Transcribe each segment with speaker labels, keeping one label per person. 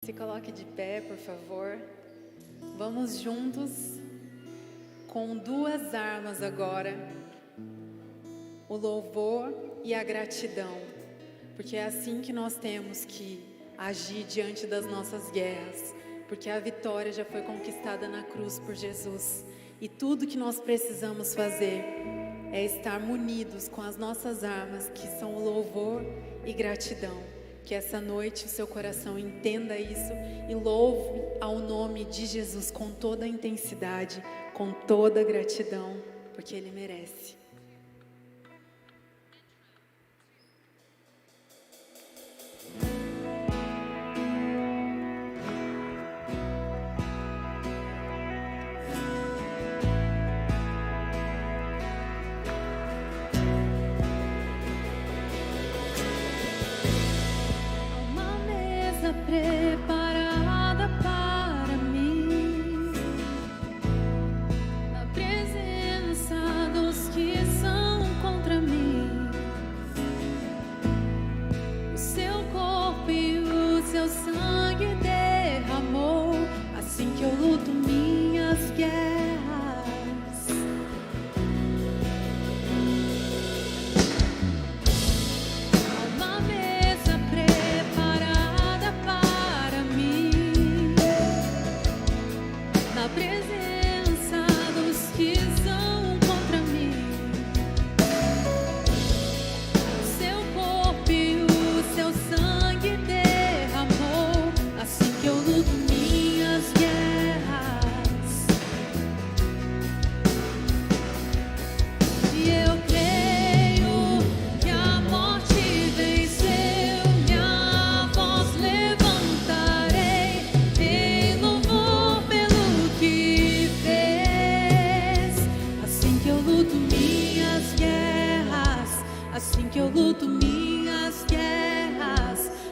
Speaker 1: Se coloque de pé, por favor. Vamos juntos com duas armas agora, o louvor e a gratidão, porque é assim que nós temos que agir diante das nossas guerras, porque a vitória já foi conquistada na cruz por Jesus, e tudo que nós precisamos fazer é estar munidos com as nossas armas, que são o louvor e gratidão. Que essa noite o seu coração entenda isso e louve ao nome de Jesus com toda a intensidade, com toda a gratidão, porque Ele merece.
Speaker 2: Preparada para mim, na presença dos que são contra mim. O seu corpo e o seu sangue derramou, assim que eu luto minhas guerras.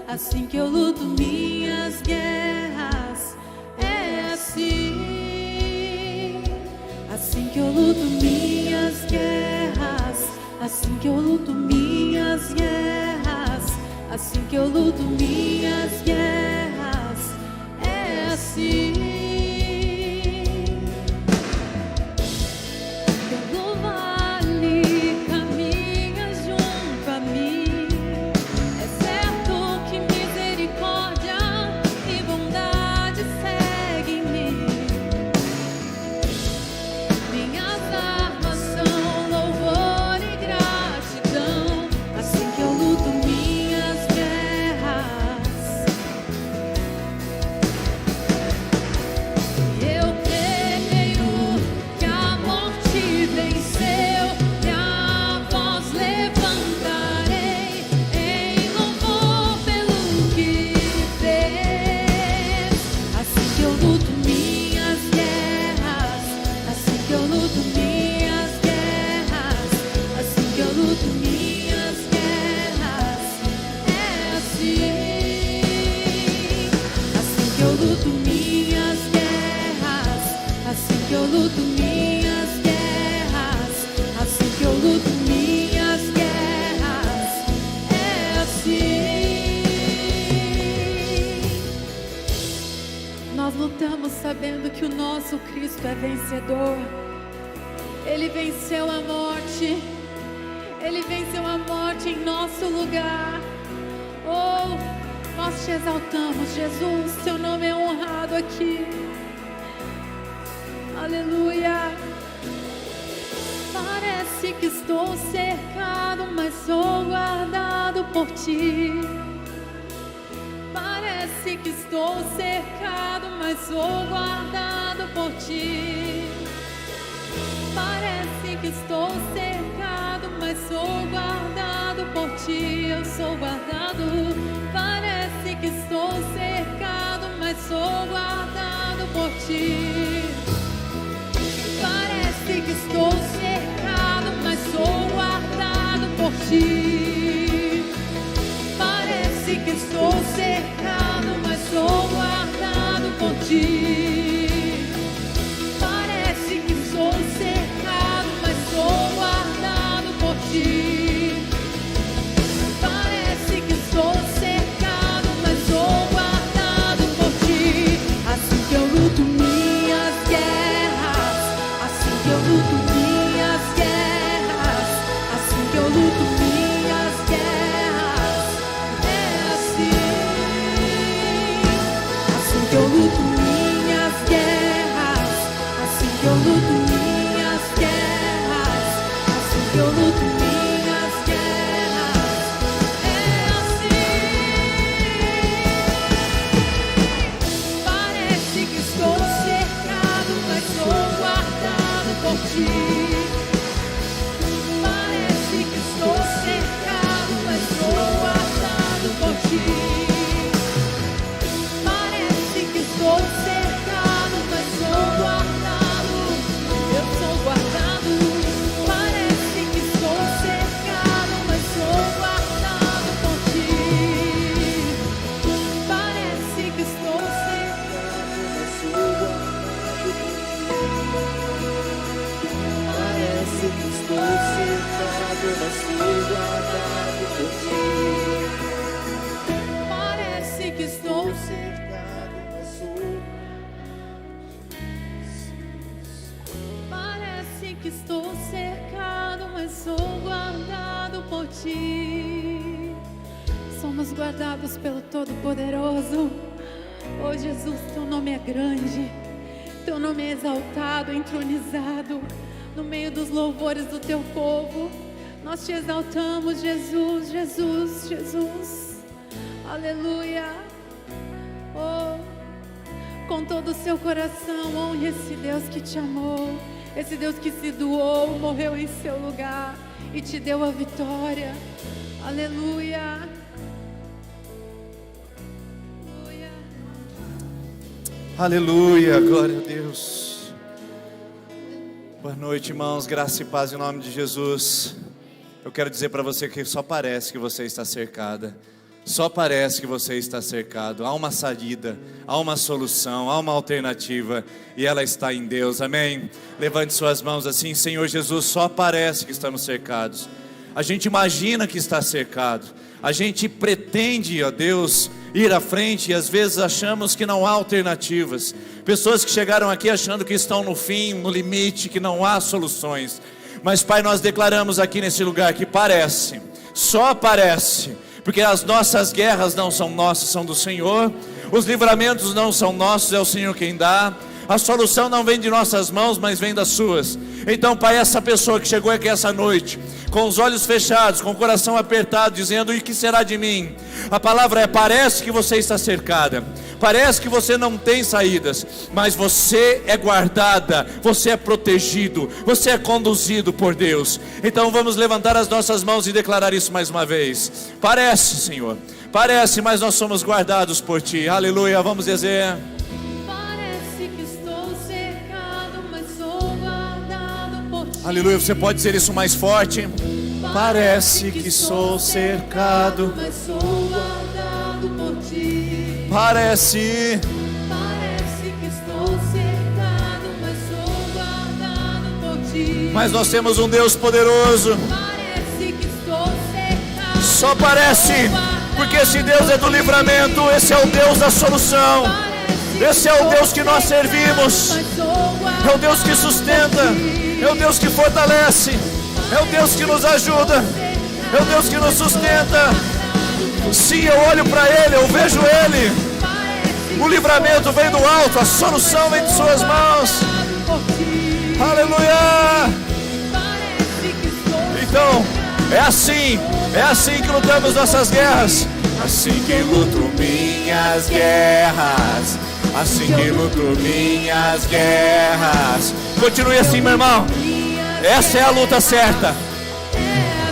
Speaker 2: Assim que eu luto minhas guerras, é assim. Assim que eu luto minhas guerras, assim que eu luto minhas guerras, assim que eu luto minhas guerras, é assim. Pelo vale caminhas junto a mim. Lutamos sabendo que o nosso Cristo é vencedor. Ele venceu a morte. Ele venceu a morte em nosso lugar. Oh, nós te exaltamos, Jesus. Seu nome é honrado aqui. Aleluia. Parece que estou cercado, mas sou guardado por ti. Parece que estou cercado, mas sou guardado por ti. Parece que estou cercado, mas sou guardado por ti. Eu sou guardado. Parece que estou cercado, mas sou guardado por ti. Parece que estou cercado, mas sou guardado por ti. Parece que estou cercado, mas sou guardado por ti. Parece que estou cercado, mas sou guardado por ti. Parece que estou cercado, mas sou guardado por Ti. Somos guardados pelo Todo-Poderoso. Oh Jesus, Teu nome é grande, Teu nome é exaltado, entronizado no meio dos louvores do Teu povo. Nós Te exaltamos, Jesus, Jesus, Jesus. Aleluia. Oh, com todo o seu coração, honre esse Deus que te amou, esse Deus que se doou, morreu em seu lugar e te deu a vitória. Aleluia.
Speaker 3: Aleluia, glória a Deus. Boa noite, irmãos, graça e paz em nome de Jesus. Eu quero dizer para você que só parece que você está cercada. Só parece que você está cercado. Há uma saída, há uma solução, há uma alternativa, e ela está em Deus, amém? Levante suas mãos assim: Senhor Jesus, só parece que estamos cercados. A gente imagina que está cercado, a gente pretende, ó Deus, ir à frente, e às vezes achamos que não há alternativas. Pessoas que chegaram aqui achando que estão no fim, no limite, que não há soluções. Mas Pai, nós declaramos aqui nesse lugar que parece, só parece, porque as nossas guerras não são nossas, são do Senhor. Os livramentos não são nossos, é o Senhor quem dá. A solução não vem de nossas mãos, mas vem das suas. Então, Pai, essa pessoa que chegou aqui essa noite, com os olhos fechados, com o coração apertado, dizendo: e que será de mim? A palavra é: parece que você está cercada, parece que você não tem saídas, mas você é guardada, você é protegido, você é conduzido por Deus. Então vamos levantar as nossas mãos e declarar isso mais uma vez. Parece, Senhor, parece, mas nós somos guardados por Ti. Aleluia, vamos dizer. Aleluia, você pode dizer isso mais forte. Parece que sou cercado,
Speaker 2: mas sou guardado por Ti.
Speaker 3: Parece
Speaker 2: que estou cercado, mas sou guardado por Ti.
Speaker 3: Mas nós temos um Deus poderoso.
Speaker 2: Parece que estou cercado,
Speaker 3: só parece, porque esse Deus é do livramento, esse é o Deus da solução, esse é o Deus que nós servimos, é o Deus que sustenta, é o Deus que fortalece, é o Deus que nos ajuda, é o Deus que nos sustenta. Sim, eu olho para Ele, eu vejo Ele. O livramento vem do alto, a solução vem de suas mãos. Aleluia. Então, é assim que lutamos nossas guerras. Assim que luto minhas guerras, assim que luto minhas guerras. Continue assim, meu irmão. Essa é a luta certa.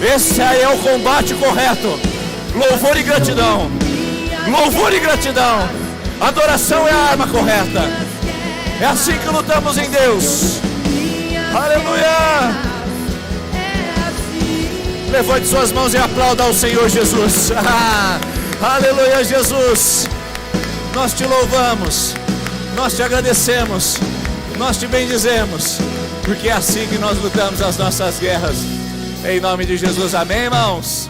Speaker 3: Esse aí é o combate correto. Louvor e gratidão. Louvor e gratidão. Adoração é a arma correta. É assim que lutamos em Deus. Aleluia. Levante suas mãos e aplauda ao Senhor Jesus. Aleluia, Jesus. Nós te louvamos, nós te agradecemos, nós te bendizemos, porque é assim que nós lutamos as nossas guerras. Em nome de Jesus, amém, irmãos?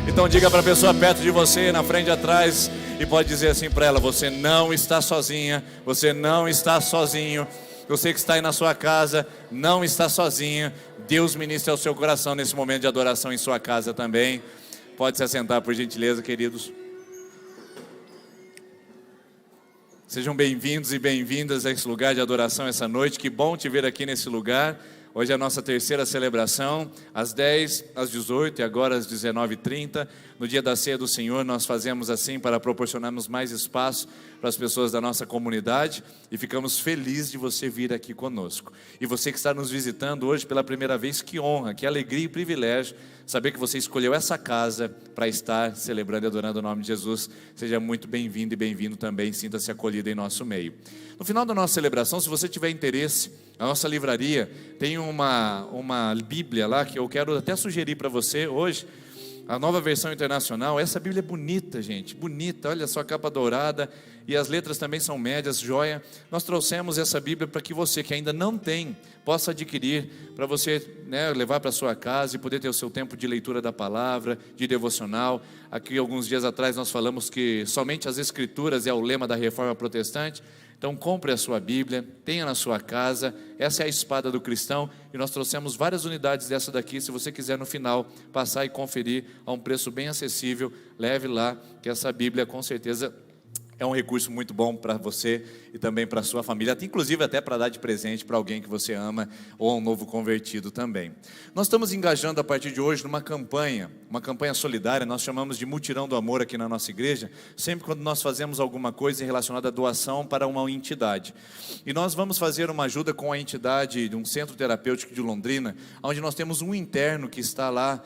Speaker 3: Então diga para a pessoa perto de você, na frente e atrás, e pode dizer assim para ela: você não está sozinha, você não está sozinho. Você que está aí na sua casa, não está sozinho. Deus ministra ao seu coração nesse momento de adoração em sua casa também. Pode se assentar, por gentileza, queridos. Sejam bem-vindos e bem-vindas a esse lugar de adoração essa noite. Que bom te ver aqui nesse lugar. Hoje é a nossa terceira celebração, às 10, às 18 e agora às 19h30. No dia da ceia do Senhor, nós fazemos assim para proporcionarmos mais espaço para as pessoas da nossa comunidade, e ficamos felizes de você vir aqui conosco. E você que está nos visitando hoje pela primeira vez, que honra, que alegria e privilégio saber que você escolheu essa casa para estar celebrando e adorando o nome de Jesus. Seja muito bem-vindo e bem-vindo também, sinta-se acolhido em nosso meio. No final da nossa celebração, se você tiver interesse, a nossa livraria tem uma Bíblia lá que eu quero até sugerir para você hoje. A nova versão internacional. Essa Bíblia é bonita, gente, bonita, olha só a capa dourada, e as letras também são médias, joia. Nós trouxemos essa Bíblia para que você que ainda não tem, possa adquirir, para você, levar para sua casa e poder ter o seu tempo de leitura da palavra, de devocional. Aqui alguns dias atrás nós falamos que somente as Escrituras é o lema da Reforma Protestante. Então compre a sua Bíblia, tenha na sua casa, essa é a espada do cristão, e nós trouxemos várias unidades dessa daqui. Se você quiser no final passar e conferir a um preço bem acessível, leve lá, que essa Bíblia com certeza é um recurso muito bom para você e também para a sua família, inclusive até para dar de presente para alguém que você ama ou um novo convertido também. Nós estamos engajando a partir de hoje numa campanha, uma campanha solidária, nós chamamos de Mutirão do Amor aqui na nossa igreja, sempre quando nós fazemos alguma coisa relacionada à doação para uma entidade. E nós vamos fazer uma ajuda com a entidade de um centro terapêutico de Londrina, onde nós temos um interno que está lá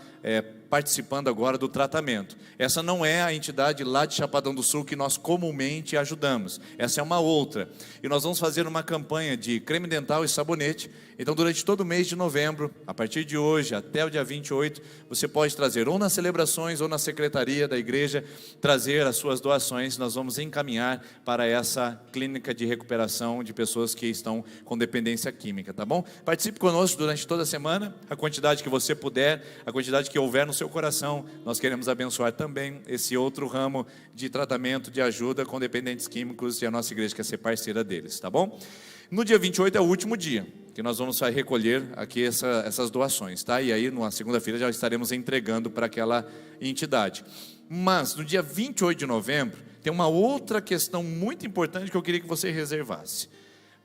Speaker 3: participando agora do tratamento. Essa não é a entidade lá de Chapadão do Sul que nós comumente ajudamos, essa é uma outra. E nós vamos fazer uma campanha de creme dental e sabonete. Então durante todo o mês de novembro, a partir de hoje até o dia 28, você pode trazer ou nas celebrações ou na secretaria da igreja, trazer as suas doações. Nós vamos encaminhar para essa clínica de recuperação de pessoas que estão com dependência química, tá bom? Participe conosco durante toda a semana, a quantidade que você puder, a quantidade que houver no seu coração. Nós queremos abençoar também esse outro ramo de tratamento, de ajuda com dependentes químicos, e a nossa igreja quer ser parceira deles, tá bom? No dia 28 é o último dia que nós vamos recolher aqui essas doações, tá? E aí, na segunda-feira, já estaremos entregando para aquela entidade. Mas, no dia 28 de novembro, tem uma outra questão muito importante que eu queria que você reservasse.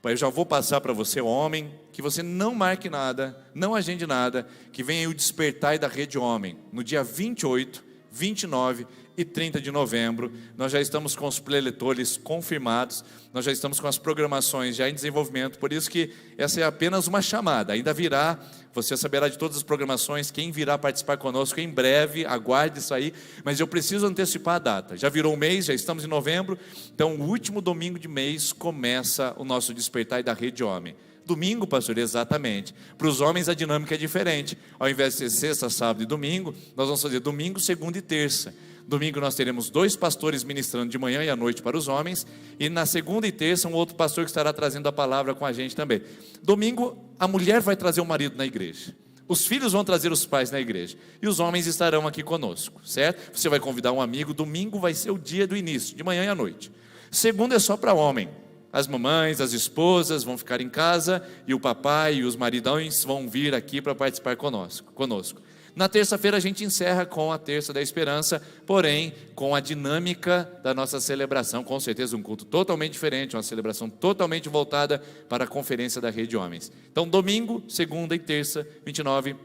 Speaker 3: Eu já vou passar para você, homem, que você não marque nada, não agende nada, que venha aí o Despertai da Rede Homem, no dia 28, 29 e 30 de novembro. Nós já estamos com os preletores confirmados, nós já estamos com as programações já em desenvolvimento, por isso que essa é apenas uma chamada, ainda virá, você saberá de todas as programações, quem virá participar conosco em breve, aguarde isso aí, mas eu preciso antecipar a data, já virou um mês, já estamos em novembro, então o último domingo de mês começa o nosso Despertar da Rede Homem. Domingo, pastor, exatamente. Para os homens a dinâmica é diferente, ao invés de ser sexta, sábado e domingo, nós vamos fazer domingo, segunda e terça. Domingo nós teremos 2 pastores ministrando de manhã e à noite para os homens, e na segunda e terça um outro pastor que estará trazendo a palavra com a gente também. Domingo a mulher vai trazer o marido na igreja, os filhos vão trazer os pais na igreja, e os homens estarão aqui conosco, certo? Você vai convidar um amigo, domingo vai ser o dia do início, de manhã e à noite. Segunda é só para homem, as mamães, as esposas vão ficar em casa, e o papai e os maridões vão vir aqui para participar conosco. Na terça-feira a gente encerra com a Terça da Esperança, porém com a dinâmica da nossa celebração, com certeza um culto totalmente diferente, uma celebração totalmente voltada para a conferência da Rede Homens. Então domingo, segunda e terça, 28,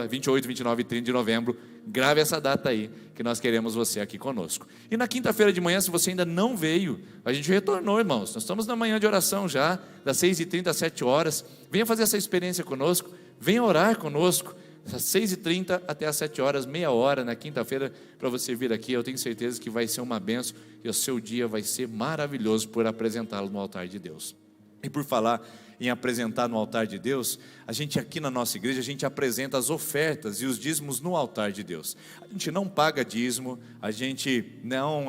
Speaker 3: 29 e 30 de novembro, grave essa data aí, que nós queremos você aqui conosco. E na quinta-feira de manhã, se você ainda não veio, a gente retornou, irmãos, nós estamos na manhã de oração já, das 6h30 às 7 horas, venha fazer essa experiência conosco, venha orar conosco, das 6h30 até às 7 horas, meia hora na quinta-feira, para você vir aqui. Eu tenho certeza que vai ser uma bênção e o seu dia vai ser maravilhoso por apresentá-lo no altar de Deus. E por falar em apresentar no altar de Deus, a gente aqui na nossa igreja, a gente apresenta as ofertas e os dízimos no altar de Deus. A gente não paga dízimo, a gente não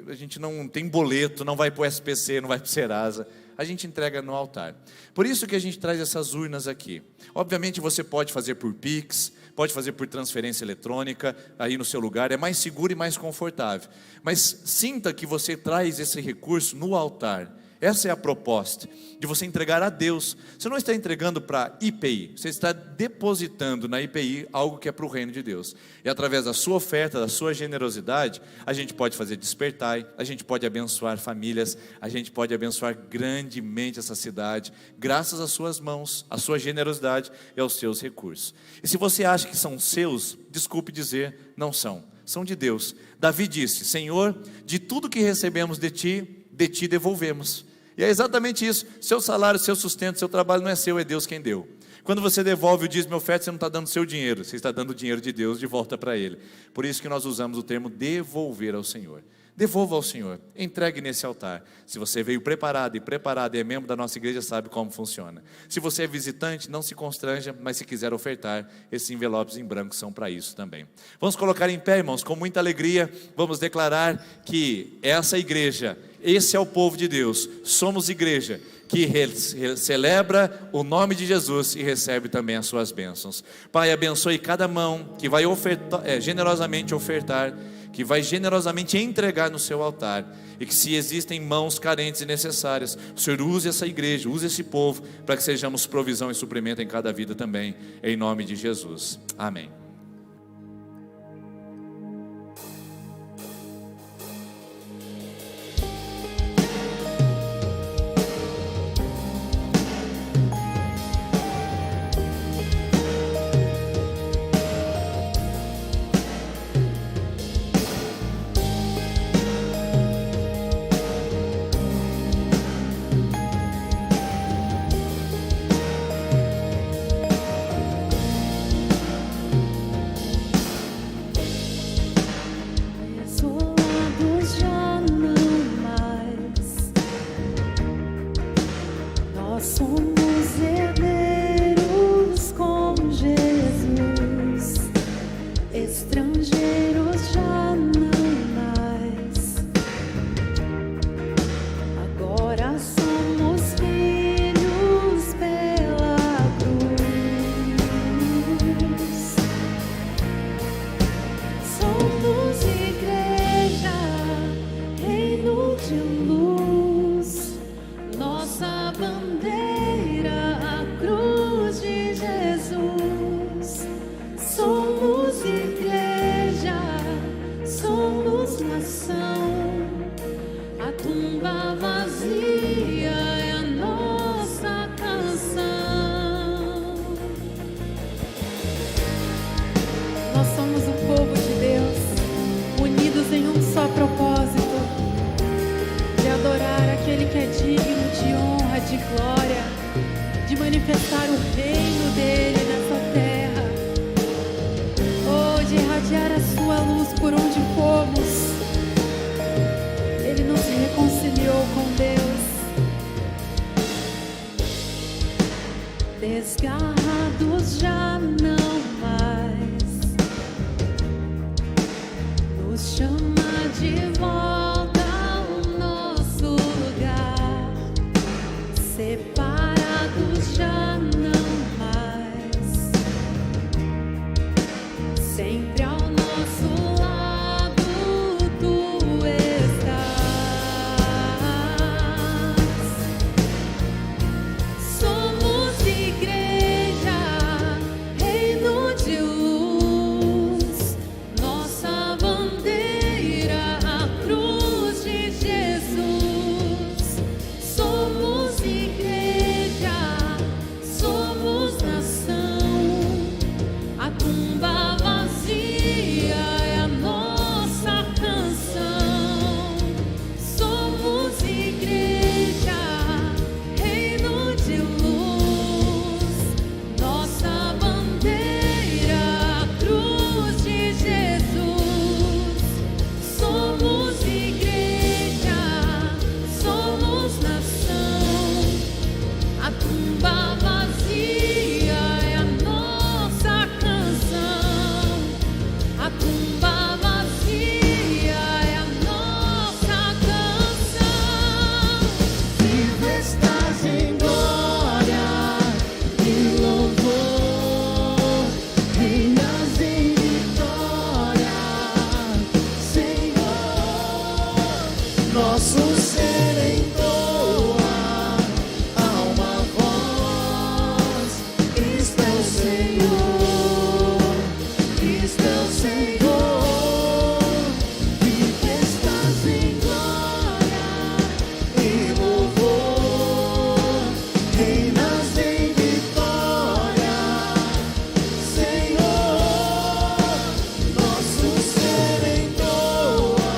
Speaker 3: a gente não tem boleto, não vai para o SPC, não vai para o Serasa, a gente entrega no altar. Por isso que a gente traz essas urnas aqui. Obviamente você pode fazer por Pix, pode fazer por transferência eletrônica, aí no seu lugar, é mais seguro e mais confortável. Mas sinta que você traz esse recurso no altar. Essa é a proposta, de você entregar a Deus. Você não está entregando para IPI, você está depositando na IPI algo que é para o reino de Deus. E através da sua oferta, da sua generosidade, a gente pode fazer Despertai, a gente pode abençoar famílias, a gente pode abençoar grandemente essa cidade, graças às suas mãos, à sua generosidade e aos seus recursos. E se você acha que são seus, desculpe dizer, não são, são de Deus. Davi disse: Senhor, de tudo que recebemos de ti devolvemos. E é exatamente isso, seu salário, seu sustento, seu trabalho não é seu, é Deus quem deu. Quando você devolve o dízimo e oferta, você não está dando seu dinheiro, você está dando o dinheiro de Deus de volta para Ele. Por isso que nós usamos o termo devolver ao Senhor. Devolva ao Senhor, entregue nesse altar. Se você veio preparado e é membro da nossa igreja, sabe como funciona. Se você é visitante, não se constranja, mas se quiser ofertar, esses envelopes em branco são para isso também. Vamos colocar em pé, irmãos, com muita alegria, vamos declarar que essa igreja, esse é o povo de Deus, somos igreja que celebra o nome de Jesus e recebe também as suas bênçãos. Pai, abençoe cada mão que vai generosamente ofertar, que vai generosamente entregar no seu altar, e que se existem mãos carentes e necessárias, o Senhor use essa igreja, use esse povo, para que sejamos provisão e suprimento em cada vida também, em nome de Jesus, amém.
Speaker 2: Desolados já não mais, nós somos herdeiros com Jesus, estrangeiros já não mais, agora somos filhos pela cruz. Somos igreja, reino de luz, nossa bandeira, a cruz de Jesus. Somos igreja, somos nação, a tumba vazia é a nossa canção. Nós somos o povo de Deus, unidos em um só propósito, de adorar aquele que é digno de honra, de glória, de manifestar o reino dele nessa terra, de irradiar a sua luz por onde formos. Ele nos reconciliou com Deus. Desgarrados já não mais, nos chama de volta ao nosso lugar. Separados já não mais, sempre ao nosso lado tu estás. Somos igreja, reino de luz, nossa bandeira, a cruz de Jesus. Somos igreja, somos nação, a tumba vazia é a nossa canção. Somos igreja, reino de luz, nossa bandeira, a cruz de Jesus. Somos igreja, somos nação, a tumba vazia é a nossa canção. A tumba vazia é a nossa canção. Vivo estás em glória e louvor, reinas em vitória, Senhor. Nosso ser entoa a uma voz: Cristo é o Senhor, Cristo é o Senhor. Vivo estás em glória e louvor, reinas em vitória, Senhor. Nosso ser entoa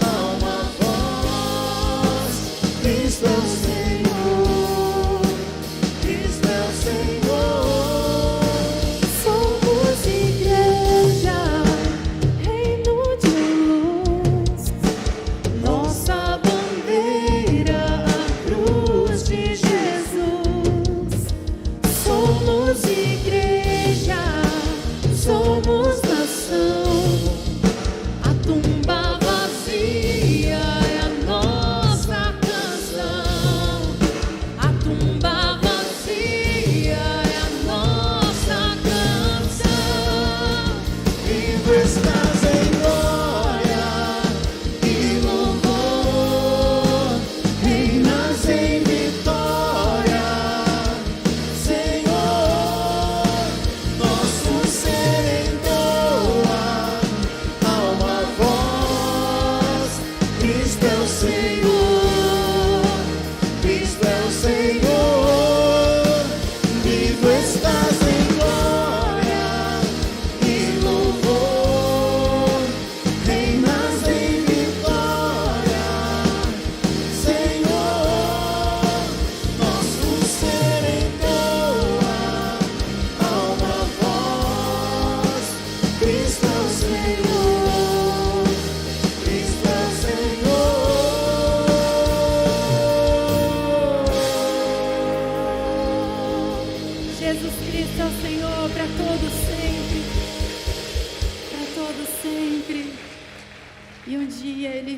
Speaker 2: a uma voz: Cristo é o Senhor, Cristo é o Senhor. Somos igreja, reino de luz, nossa bandeira, a cruz de Jesus. Somos igreja, somos nação, a tumba vazia é a nossa canção. A tumba vazia é a nossa canção. Vivo estás em glória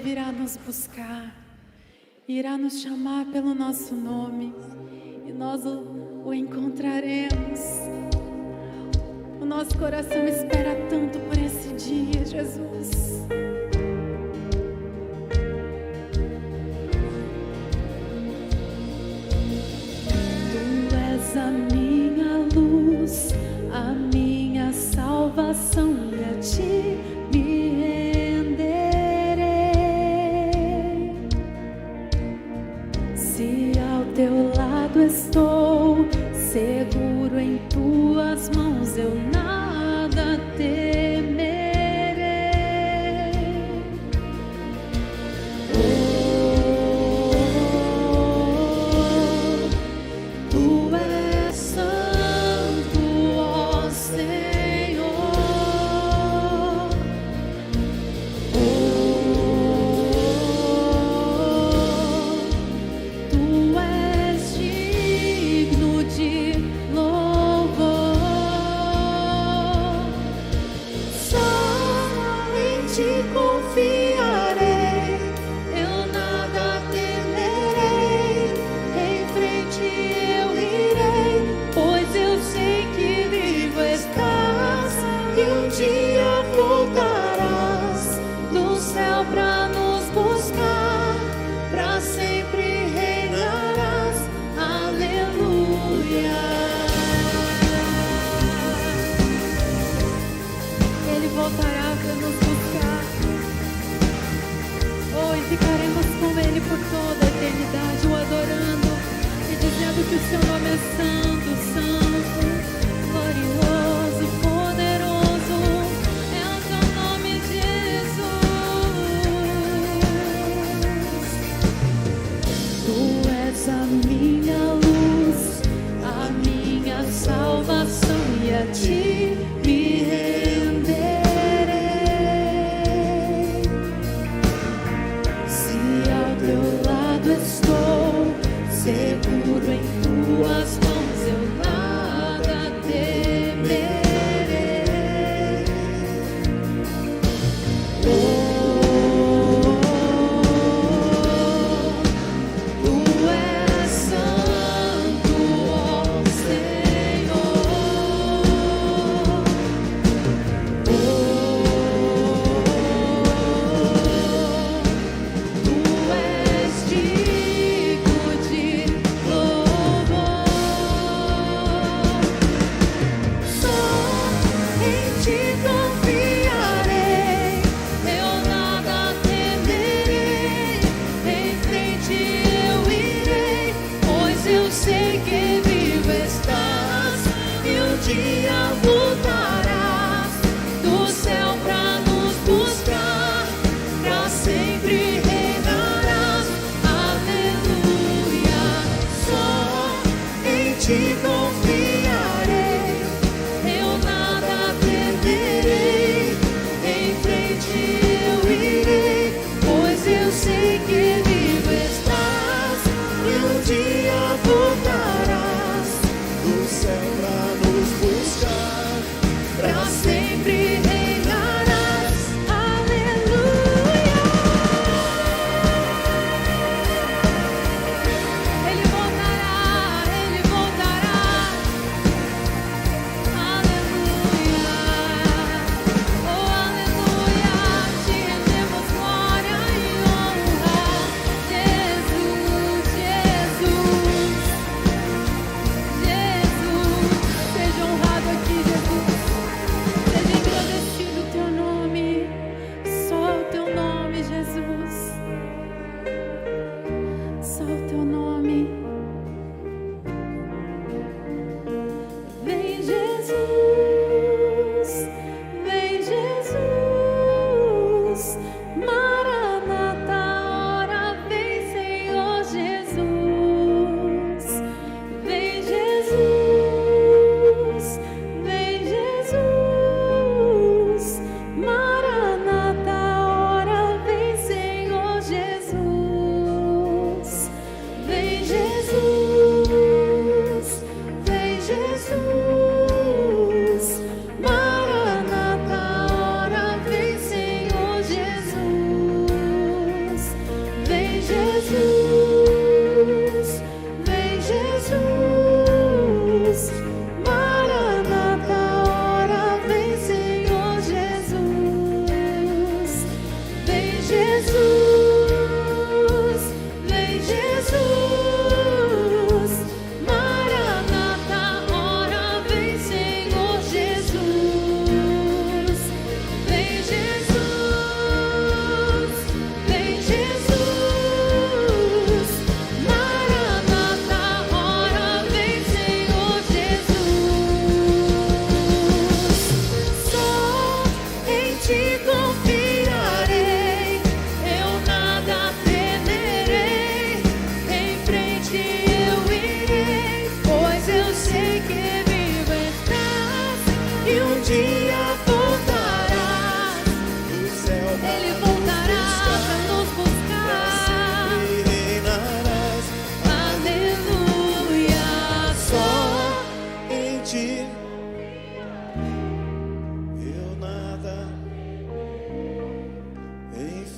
Speaker 2: virá nos buscar, irá nos chamar pelo nosso nome e nós o encontraremos. O nosso coração espera tanto por esse dia, Jesus. Tu és a minha luz, a minha salvação, e a ti me renderei. Se ao teu lado estou, seguro em tuas mãos, eu nada temerei. Tu és santo, ó Senhor. Tu és digno de louvor. Só em ti confiarei, eu nada temerei. Em frente eu irei, pois eu sei que vivo estás e um dia voltarás do céu pra nos buscar, pra sempre reinarás. Aleluia. Ele voltará pra nos buscar. Oh, e ficaremos com Ele por toda a eternidade, o adorando e dizendo que o seu nome é santo, santo, glorioso, poderoso. É o teu nome, Jesus. Tu és a minha luz, a minha salvação, e a ti me renderei. Se ao teu lado estou, seguro em tuas mãos, eu nada temerei. Tu és santo, ó Senhor. Tu és digno de louvor. Só em ti confiarei, eu nada temerei. Em frente eu irei, pois eu sei que vivo estás e um dia voltarás do céu pra nos buscar, pra sempre reinarás. Aleluia. Só em ti confiarei, eu nada temerei.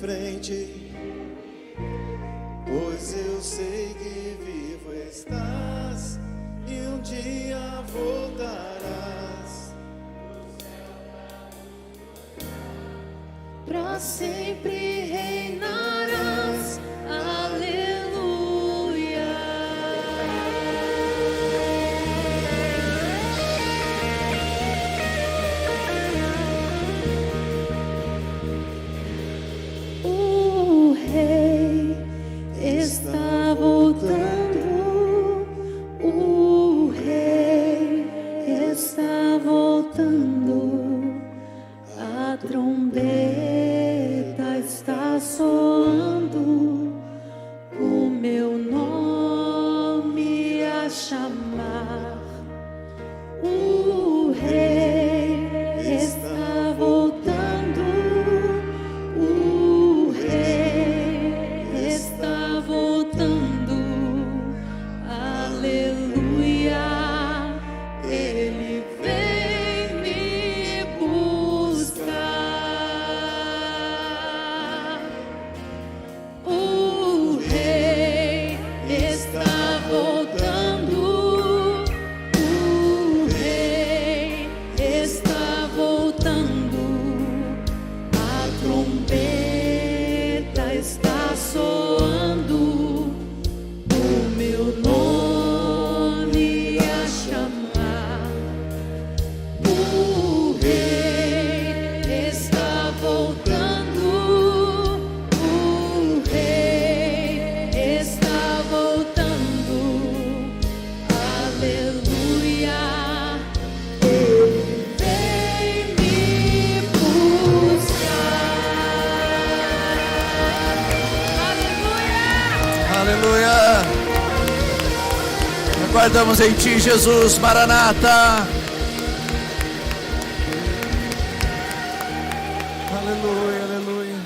Speaker 4: frente, pois eu sei que vivo estás e um dia voltarás.
Speaker 2: Para sempre reinarás. Aleluia. O Rei está voltando. O Rei está voltando. A trombeta está soando, o meu nome a chamar. O Rei está voltando, o Rei está voltando. Aleluia, Ele vem me buscar. O Rei está voltando. O Rei está voltando. A trombeta está soando, o meu nome a chamar. O Rei está voltando. O Rei está voltando. Aleluia. Ele vem me buscar. Aleluia.
Speaker 3: Aleluia. Aguardamos em Ti, Jesus. Maranata. Aleluia, aleluia.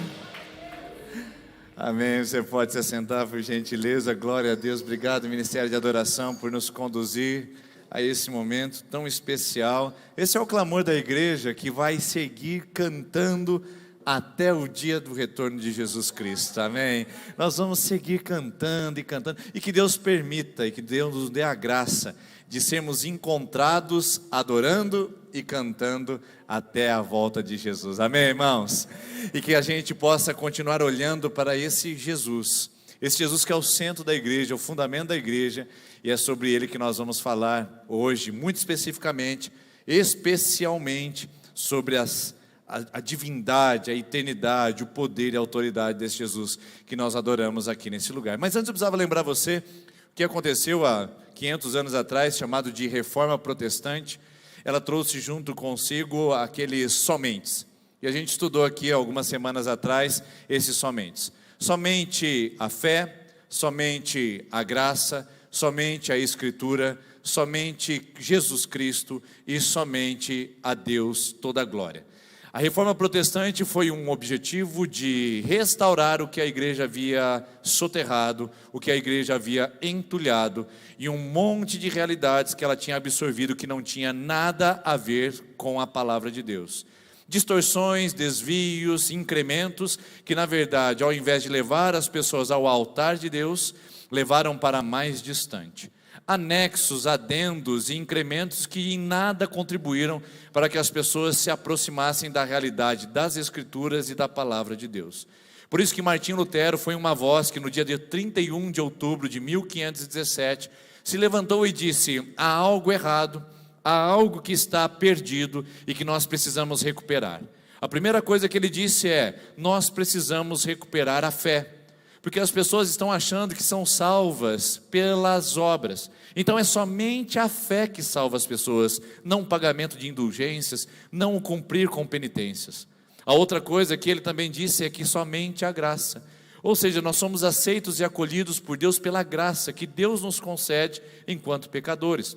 Speaker 3: Amém. Você pode se assentar, por gentileza. Glória a Deus. Obrigado, Ministério de Adoração, por nos conduzir a esse momento tão especial. Esse é o clamor da igreja que vai seguir cantando até o dia do retorno de Jesus Cristo, amém? Nós vamos seguir cantando e cantando, e que Deus permita, e que Deus nos dê a graça de sermos encontrados adorando e cantando até a volta de Jesus, amém, irmãos? E que a gente possa continuar olhando para esse Jesus que é o centro da igreja, o fundamento da igreja, e é sobre ele que nós vamos falar hoje, muito especificamente, especialmente sobre a divindade, a eternidade, o poder e a autoridade desse Jesus que nós adoramos aqui nesse lugar. Mas antes eu precisava lembrar você o que aconteceu há 500 anos atrás, chamado de Reforma Protestante. Ela trouxe junto consigo aqueles somentes, e a gente estudou aqui algumas semanas atrás esses somentes. Somente a fé, somente a graça, somente a Escritura, somente Jesus Cristo e somente a Deus toda a glória. A Reforma Protestante foi um objetivo de restaurar o que a igreja havia soterrado, o que a igreja havia entulhado, e um monte de realidades que ela tinha absorvido que não tinha nada a ver com a palavra de Deus. Distorções, desvios, incrementos, que na verdade, ao invés de levar as pessoas ao altar de Deus, levaram para mais distante. Anexos, adendos e incrementos que em nada contribuíram para que as pessoas se aproximassem da realidade das Escrituras e da palavra de Deus. Por isso que Martinho Lutero foi uma voz que no dia 31 de outubro de 1517 se levantou e disse: há algo errado, há algo que está perdido e que nós precisamos recuperar. A primeira coisa que ele disse é: nós precisamos recuperar a fé. Porque as pessoas estão achando que são salvas pelas obras. Então é somente a fé que salva as pessoas, não o pagamento de indulgências, não o cumprir com penitências. A outra coisa que ele também disse é que somente a graça. Ou seja, nós somos aceitos e acolhidos por Deus pela graça que Deus nos concede enquanto pecadores.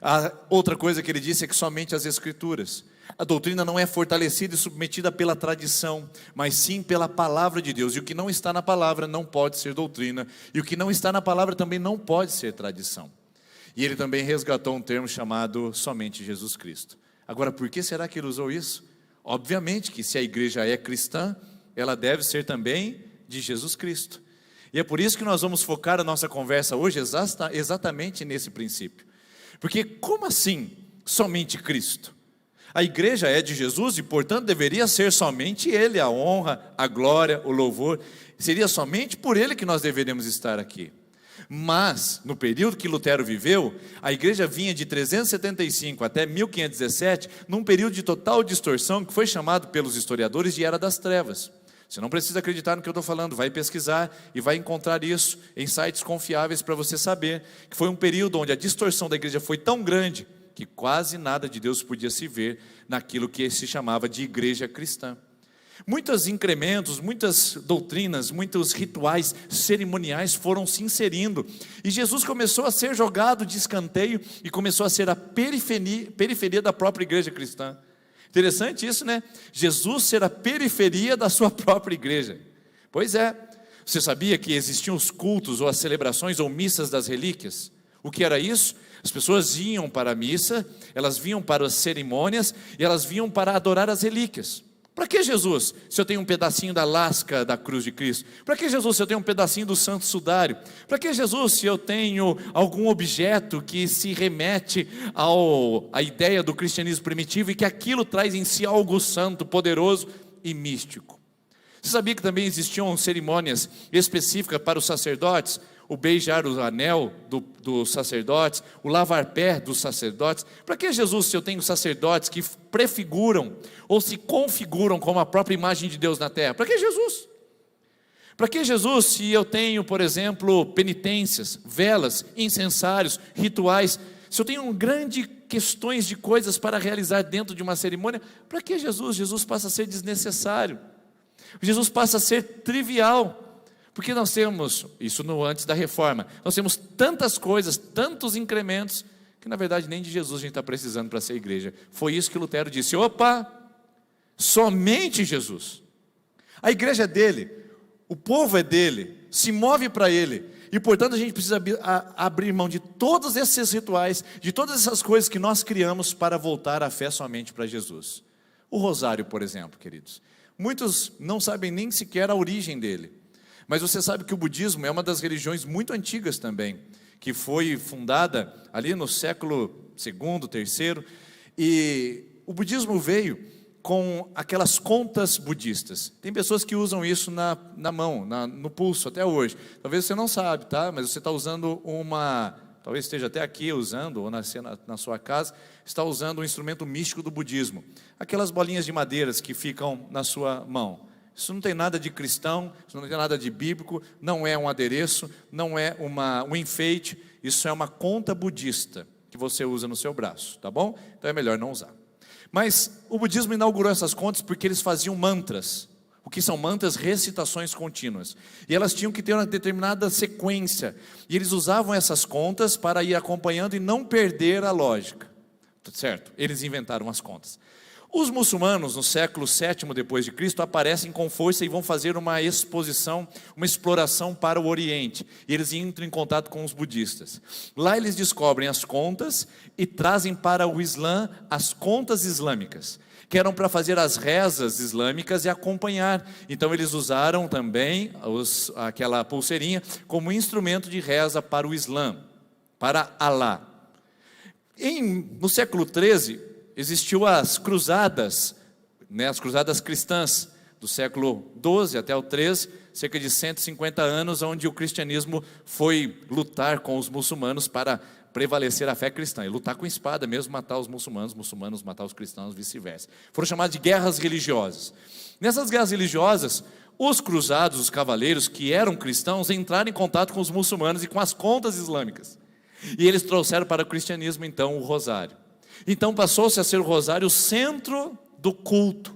Speaker 3: A outra coisa que ele disse é que somente as Escrituras. A doutrina não é fortalecida e submetida pela tradição, mas sim pela palavra de Deus. E o que não está na palavra não pode ser doutrina, e o que não está na palavra também não pode ser tradição. E ele também resgatou um termo chamado somente Jesus Cristo. Agora, por que será que ele usou isso? Obviamente que se a igreja é cristã, ela deve ser também de Jesus Cristo. E é por isso que nós vamos focar a nossa conversa hoje exatamente nesse princípio. Porque como assim somente Cristo? A igreja é de Jesus e, portanto, deveria ser somente Ele, a honra, a glória, o louvor. Seria somente por Ele que nós deveríamos estar aqui. Mas, no período que Lutero viveu, a igreja vinha de 375 até 1517, num período de total distorção que foi chamado pelos historiadores de Era das Trevas. Você não precisa acreditar no que eu estou falando, vai pesquisar e vai encontrar isso em sites confiáveis para você saber que foi um período onde a distorção da igreja foi tão grande que quase nada de Deus podia se ver naquilo que se chamava de igreja cristã. Muitos incrementos, muitas doutrinas, muitos rituais cerimoniais foram se inserindo, e Jesus começou a ser jogado de escanteio e começou a ser a periferia da própria igreja cristã. Interessante isso, né? Jesus ser a periferia da sua própria igreja. Pois é, você sabia que existiam os cultos ou as celebrações ou missas das relíquias? O que era isso? As pessoas iam para a missa, elas vinham para as cerimônias e elas vinham para adorar as relíquias. Para que Jesus, se eu tenho um pedacinho da lasca da cruz de Cristo? Para que Jesus, se eu tenho um pedacinho do santo sudário? Para que Jesus, se eu tenho algum objeto que se remete à ideia do cristianismo primitivo e que aquilo traz em si algo santo, poderoso e místico? Você sabia que também existiam cerimônias específicas para os sacerdotes? O beijar o anel dos sacerdotes, o lavar pé dos sacerdotes. Para que Jesus, se eu tenho sacerdotes que prefiguram ou se configuram como a própria imagem de Deus na terra? Para que Jesus? Para que Jesus, se eu tenho, por exemplo, penitências, velas, incensários, rituais, se eu tenho grandes questões de coisas para realizar dentro de uma cerimônia, para que Jesus? Jesus passa a ser desnecessário. Jesus passa a ser trivial. Porque nós temos, isso no antes da reforma, nós temos tantas coisas, tantos incrementos, que na verdade nem de Jesus a gente está precisando para ser igreja. Foi isso que Lutero disse: opa, somente Jesus. A igreja é dele, o povo é dele, se move para ele, e portanto a gente precisa abrir mão de todos esses rituais, de todas essas coisas que nós criamos para voltar a fé somente para Jesus. O rosário, por exemplo, queridos, muitos não sabem nem sequer a origem dele. Mas você sabe que o budismo é uma das religiões muito antigas também, que foi fundada ali no século II, III, e o budismo veio com aquelas contas budistas. Tem pessoas que usam isso na mão, no pulso até hoje. Talvez você não sabe, tá? Mas você está usando talvez esteja até aqui usando, ou na sua casa, está usando um instrumento místico do budismo. Aquelas bolinhas de madeiras que ficam na sua mão. Isso não tem nada de cristão, isso não tem nada de bíblico, não é um adereço, não é um enfeite, isso é uma conta budista que você usa no seu braço, tá bom? Então é melhor não usar. Mas o budismo inaugurou essas contas porque eles faziam mantras. O que são mantras? Recitações contínuas. E elas tinham que ter uma determinada sequência. E eles usavam essas contas para ir acompanhando e não perder a lógica. Certo? Eles inventaram as contas. Os muçulmanos, no século VII depois de Cristo, aparecem com força e vão fazer uma exposição, uma exploração para o Oriente. E eles entram em contato com os budistas. Lá eles descobrem as contas e trazem para o Islã as contas islâmicas, que eram para fazer as rezas islâmicas e acompanhar. Então eles usaram também aquela pulseirinha como instrumento de reza para o Islã, para Alá. No século XIII, existiu as cruzadas, as cruzadas cristãs, do século XII até o XIII, cerca de 150 anos, onde o cristianismo foi lutar com os muçulmanos para prevalecer a fé cristã, e lutar com espada mesmo, matar os muçulmanos matar os cristãos, vice-versa. Foram chamadas de guerras religiosas. Nessas guerras religiosas, os cruzados, os cavaleiros que eram cristãos, entraram em contato com os muçulmanos e com as contas islâmicas. E eles trouxeram para o cristianismo, então, o rosário. Então passou-se a ser o rosário o centro do culto.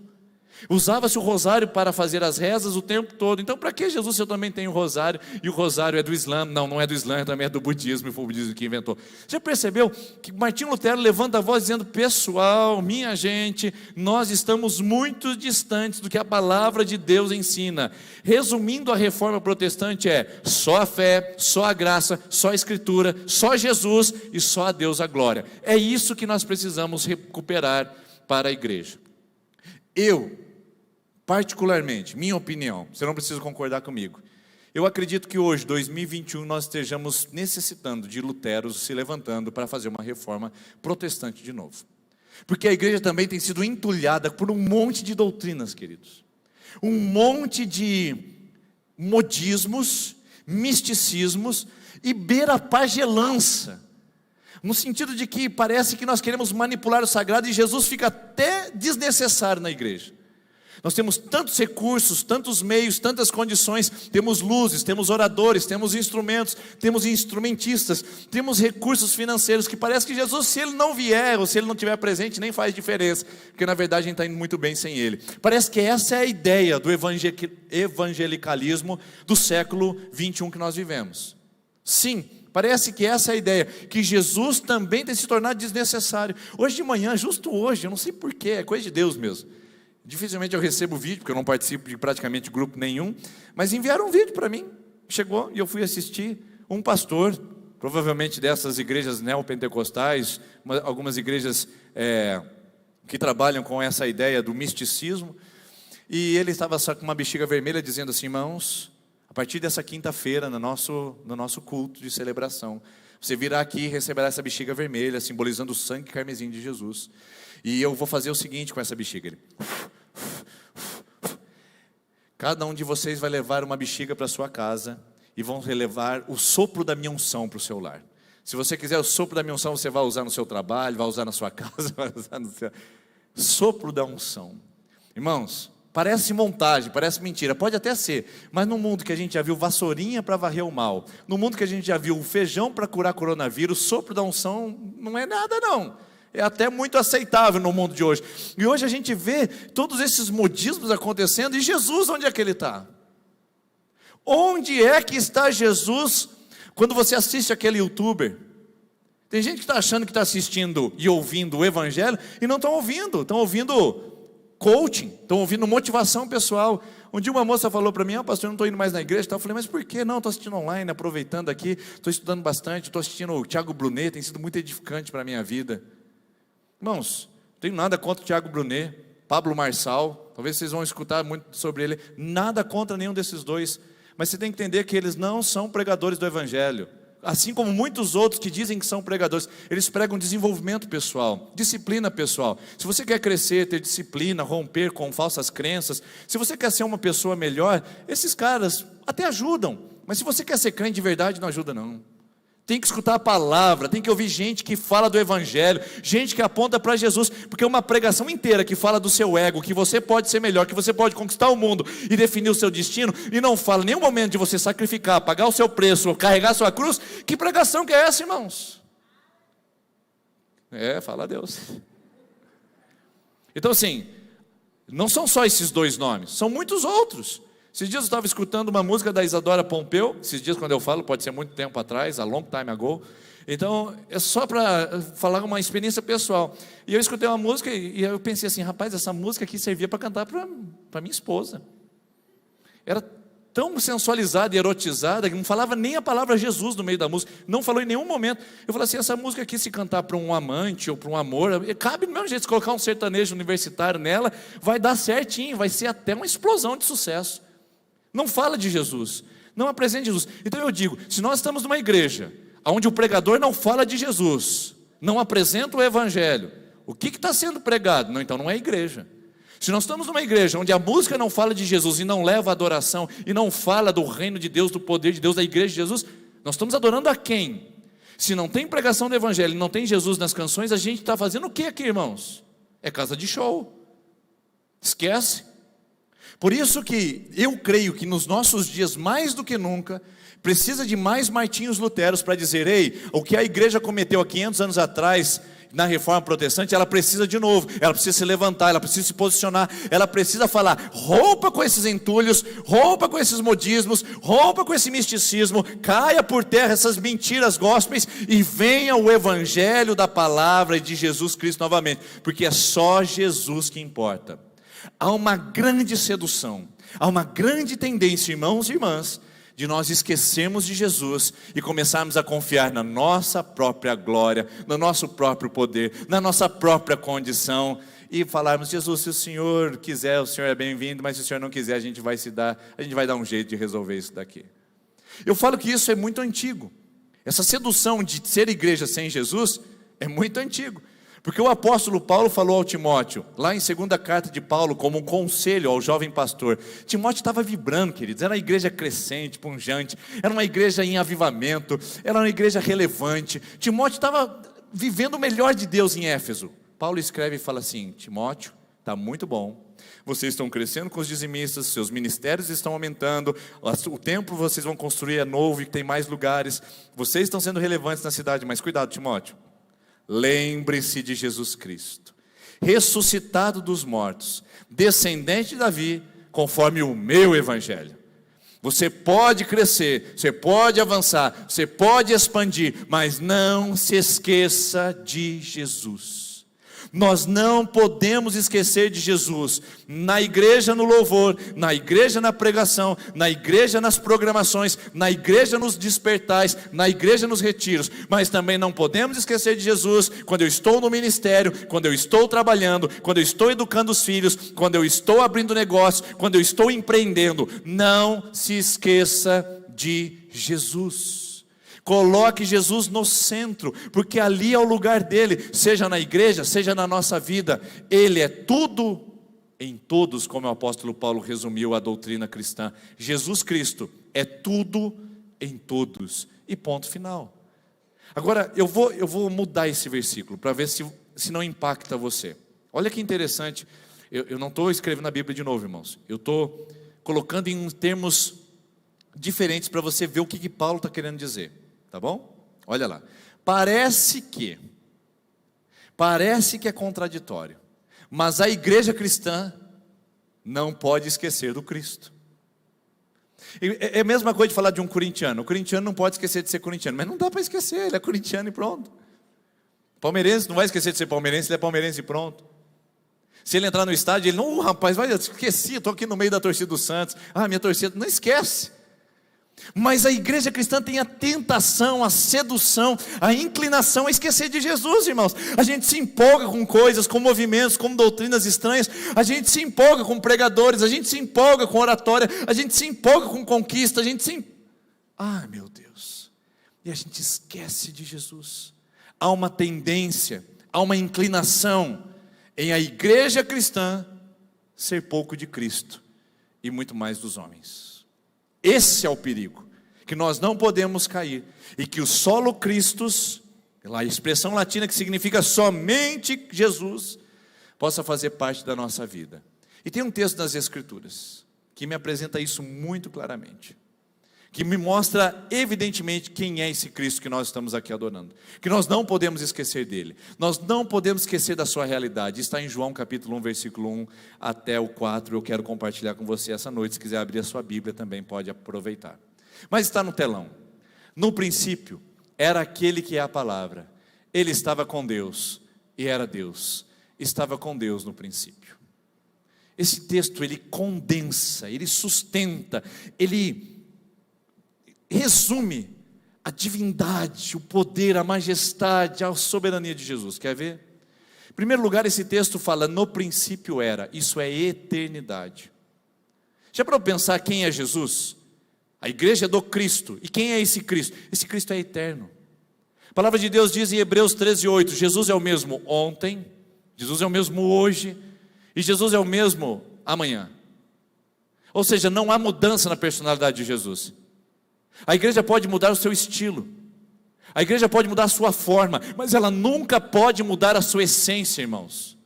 Speaker 3: Usava-se o rosário para fazer as rezas o tempo todo. Então para que Jesus, se eu também tenho o rosário, e o rosário é do Islã? Não é do Islã, também é do budismo, e foi o budismo que inventou. Já percebeu que Martinho Lutero levanta a voz dizendo: pessoal, minha gente, nós estamos muito distantes do que a palavra de Deus ensina. Resumindo, a reforma protestante é só a fé, só a graça, só a escritura, só Jesus e só a Deus a glória. É isso que nós precisamos recuperar para a igreja. Eu, particularmente, minha opinião, você não precisa concordar comigo, eu acredito que hoje, 2021, nós estejamos necessitando de luteros se levantando para fazer uma reforma protestante de novo. Porque a igreja também tem sido entulhada por um monte de doutrinas, queridos. Um monte de modismos, misticismos e beira-pagelança. No sentido de que parece que nós queremos manipular o sagrado e Jesus fica até desnecessário na igreja. Nós temos tantos recursos, tantos meios, tantas condições, temos luzes, temos oradores, temos instrumentos, temos instrumentistas, temos recursos financeiros, que parece que Jesus, se Ele não vier, ou se Ele não estiver presente, nem faz diferença, porque na verdade a gente está indo muito bem sem Ele. Parece que essa é a ideia do evangelicalismo do século 21 que nós vivemos. Sim, parece que essa é a ideia, que Jesus também tem se tornado desnecessário. Hoje de manhã, justo hoje, eu não sei porquê, é coisa de Deus mesmo. Dificilmente eu recebo vídeo, porque eu não participo de praticamente grupo nenhum, mas enviaram um vídeo para mim, chegou e eu fui assistir. Um pastor, provavelmente dessas igrejas neopentecostais, algumas igrejas que trabalham com essa ideia do misticismo, e ele estava só com uma bexiga vermelha dizendo assim: irmãos, a partir dessa quinta-feira, no nosso culto de celebração, você virá aqui e receberá essa bexiga vermelha, simbolizando o sangue carmesim de Jesus. E eu vou fazer o seguinte com essa bexiga. Ele: cada um de vocês vai levar uma bexiga para sua casa e vão levar o sopro da minha unção para o seu lar. Se você quiser o sopro da minha unção, você vai usar no seu trabalho, vai usar na sua casa, vai usar no seu... Sopro da unção. Irmãos, parece montagem, parece mentira, pode até ser, mas no mundo que a gente já viu vassourinha para varrer o mal, no mundo que a gente já viu o feijão para curar coronavírus, sopro da unção não é nada não. É até muito aceitável no mundo de hoje. E hoje a gente vê todos esses modismos acontecendo. E Jesus, onde é que Ele está? Onde é que está Jesus quando você assiste aquele youtuber? Tem gente que está achando que está assistindo e ouvindo o evangelho e não estão ouvindo. Estão ouvindo coaching, estão ouvindo motivação pessoal. Um dia uma moça falou para mim: pastor, eu não estou indo mais na igreja. Eu falei: mas por que não? Estou assistindo online, aproveitando aqui, estou estudando bastante, estou assistindo o Thiago Brunet, tem sido muito edificante para a minha vida. Irmãos, não tenho nada contra o Thiago Brunet, Pablo Marçal, talvez vocês vão escutar muito sobre ele, nada contra nenhum desses dois, mas você tem que entender que eles não são pregadores do evangelho, assim como muitos outros que dizem que são pregadores. Eles pregam desenvolvimento pessoal, disciplina pessoal. Se você quer crescer, ter disciplina, romper com falsas crenças, se você quer ser uma pessoa melhor, esses caras até ajudam, mas se você quer ser crente de verdade, não ajuda não. Tem que escutar a palavra, tem que ouvir gente que fala do evangelho, gente que aponta para Jesus, porque uma pregação inteira que fala do seu ego, que você pode ser melhor, que você pode conquistar o mundo e definir o seu destino, e não fala em nenhum momento de você sacrificar, pagar o seu preço, carregar a sua cruz. Que pregação que é essa, irmãos? Fala a Deus. Então assim, não são só esses dois nomes, são muitos outros. Esses dias eu estava escutando uma música da Isadora Pompeu. Esses dias, quando eu falo, pode ser muito tempo atrás, a long time ago. Então, é só para falar uma experiência pessoal. E eu escutei uma música e eu pensei assim: rapaz, essa música aqui servia para cantar para minha esposa. Era tão sensualizada e erotizada que não falava nem a palavra Jesus no meio da música. Não falou em nenhum momento. Eu falei assim: essa música aqui, se cantar para um amante ou para um amor, cabe do mesmo jeito. Se colocar um sertanejo universitário nela, vai dar certinho, vai ser até uma explosão de sucesso. Não fala de Jesus, não apresenta Jesus. Então eu digo, se nós estamos numa igreja onde o pregador não fala de Jesus, não apresenta o evangelho, o que está sendo pregado? Não, então não é igreja. Se nós estamos numa igreja onde a música não fala de Jesus e não leva a adoração, e não fala do reino de Deus, do poder de Deus, da igreja de Jesus, nós estamos adorando a quem? Se não tem pregação do evangelho, não tem Jesus nas canções, a gente está fazendo o que aqui, irmãos? É casa de show. Esquece. Por isso que eu creio que nos nossos dias, mais do que nunca, precisa de mais Martinhos Luteros para dizer: ei, o que a igreja cometeu há 500 anos atrás, na reforma protestante, ela precisa de novo, ela precisa se levantar, ela precisa se posicionar, ela precisa falar: rompa com esses entulhos, rompa com esses modismos, rompa com esse misticismo, caia por terra essas mentiras gospels e venha o evangelho da palavra e de Jesus Cristo novamente, porque é só Jesus que importa. Há uma grande sedução, há uma grande tendência, irmãos e irmãs, de nós esquecermos de Jesus e começarmos a confiar na nossa própria glória, no nosso próprio poder, na nossa própria condição. e falarmos: Jesus, se o Senhor quiser, o Senhor é bem-vindo, mas se o Senhor não quiser, a gente vai dar um jeito de resolver isso daqui. Eu falo que isso é muito antigo. Essa sedução de ser igreja sem Jesus é muito antigo. Porque o apóstolo Paulo falou ao Timóteo, lá em 2ª carta de Paulo, como um conselho ao jovem pastor. Timóteo estava vibrando, queridos, era uma igreja crescente, pujante, era uma igreja em avivamento, era uma igreja relevante. Timóteo estava vivendo o melhor de Deus em Éfeso. Paulo escreve e fala assim: Timóteo, está muito bom, vocês estão crescendo com os dizimistas, seus ministérios estão aumentando, o templo vocês vão construir é novo e tem mais lugares, vocês estão sendo relevantes na cidade, mas cuidado, Timóteo. Lembre-se de Jesus Cristo, ressuscitado dos mortos, descendente de Davi, conforme o meu evangelho. Você pode crescer, você pode avançar, você pode expandir, mas não se esqueça de Jesus. Nós não podemos esquecer de Jesus, na igreja no louvor, na igreja na pregação, na igreja nas programações, na igreja nos despertais, na igreja nos retiros, mas também não podemos esquecer de Jesus quando eu estou no ministério, quando eu estou trabalhando, quando eu estou educando os filhos, quando eu estou abrindo negócio, quando eu estou empreendendo. Não se esqueça de Jesus. Coloque Jesus no centro, porque ali é o lugar dele, seja na igreja, seja na nossa vida. Ele é tudo em todos, como o apóstolo Paulo resumiu a doutrina cristã. Jesus Cristo é tudo em todos, e ponto final. Agora eu vou mudar esse versículo para ver se não impacta você. Olha que interessante, eu não estou escrevendo a Bíblia de novo, irmãos, eu estou colocando em termos diferentes para você ver o que Paulo está querendo dizer. Tá bom? Olha lá. Parece que é contraditório, mas a igreja cristã não pode esquecer do Cristo. É a mesma coisa de falar de um corintiano. O corintiano não pode esquecer de ser corintiano, mas não dá para esquecer, ele é corintiano e pronto. Palmeirense não vai esquecer de ser palmeirense, ele é palmeirense e pronto. Se ele entrar no estádio, ele não, rapaz, eu esqueci, estou aqui no meio da torcida do Santos. Minha torcida, não esquece. Mas a igreja cristã tem a tentação, a sedução, a inclinação a esquecer de Jesus, irmãos. A gente se empolga com coisas, com movimentos, com doutrinas estranhas. A gente se empolga com pregadores, a gente se empolga com oratória, a gente se empolga com conquista, meu Deus. E a gente esquece de Jesus. Há uma tendência, há uma inclinação em a igreja cristã ser pouco de Cristo e muito mais dos homens. Esse é o perigo, que nós não podemos cair, e que o solo Christus, a expressão latina que significa somente Jesus, possa fazer parte da nossa vida. E tem um texto das Escrituras, que me apresenta isso muito claramente, que me mostra evidentemente quem é esse Cristo que nós estamos aqui adorando, que nós não podemos esquecer dele, nós não podemos esquecer da sua realidade. Está em João capítulo 1, versículo 1 até o 4, eu quero compartilhar com você essa noite. Se quiser abrir a sua Bíblia também pode aproveitar, mas está no telão. No princípio era aquele que é a palavra, ele estava com Deus e era Deus, estava com Deus no princípio. Esse texto ele condensa, ele sustenta, ele resume a divindade, o poder, a majestade, a soberania de Jesus. Quer ver? Em primeiro lugar, esse texto fala: no princípio era. Isso é eternidade. Já para pensar quem é Jesus? A igreja é do Cristo. E quem é esse Cristo? Esse Cristo é eterno. A palavra de Deus diz em Hebreus 13:8, Jesus é o mesmo ontem, Jesus é o mesmo hoje, e Jesus é o mesmo amanhã. Ou seja, não há mudança na personalidade de Jesus. A igreja pode mudar o seu estilo, a igreja pode mudar a sua forma, mas ela nunca pode mudar a sua essência, irmãos.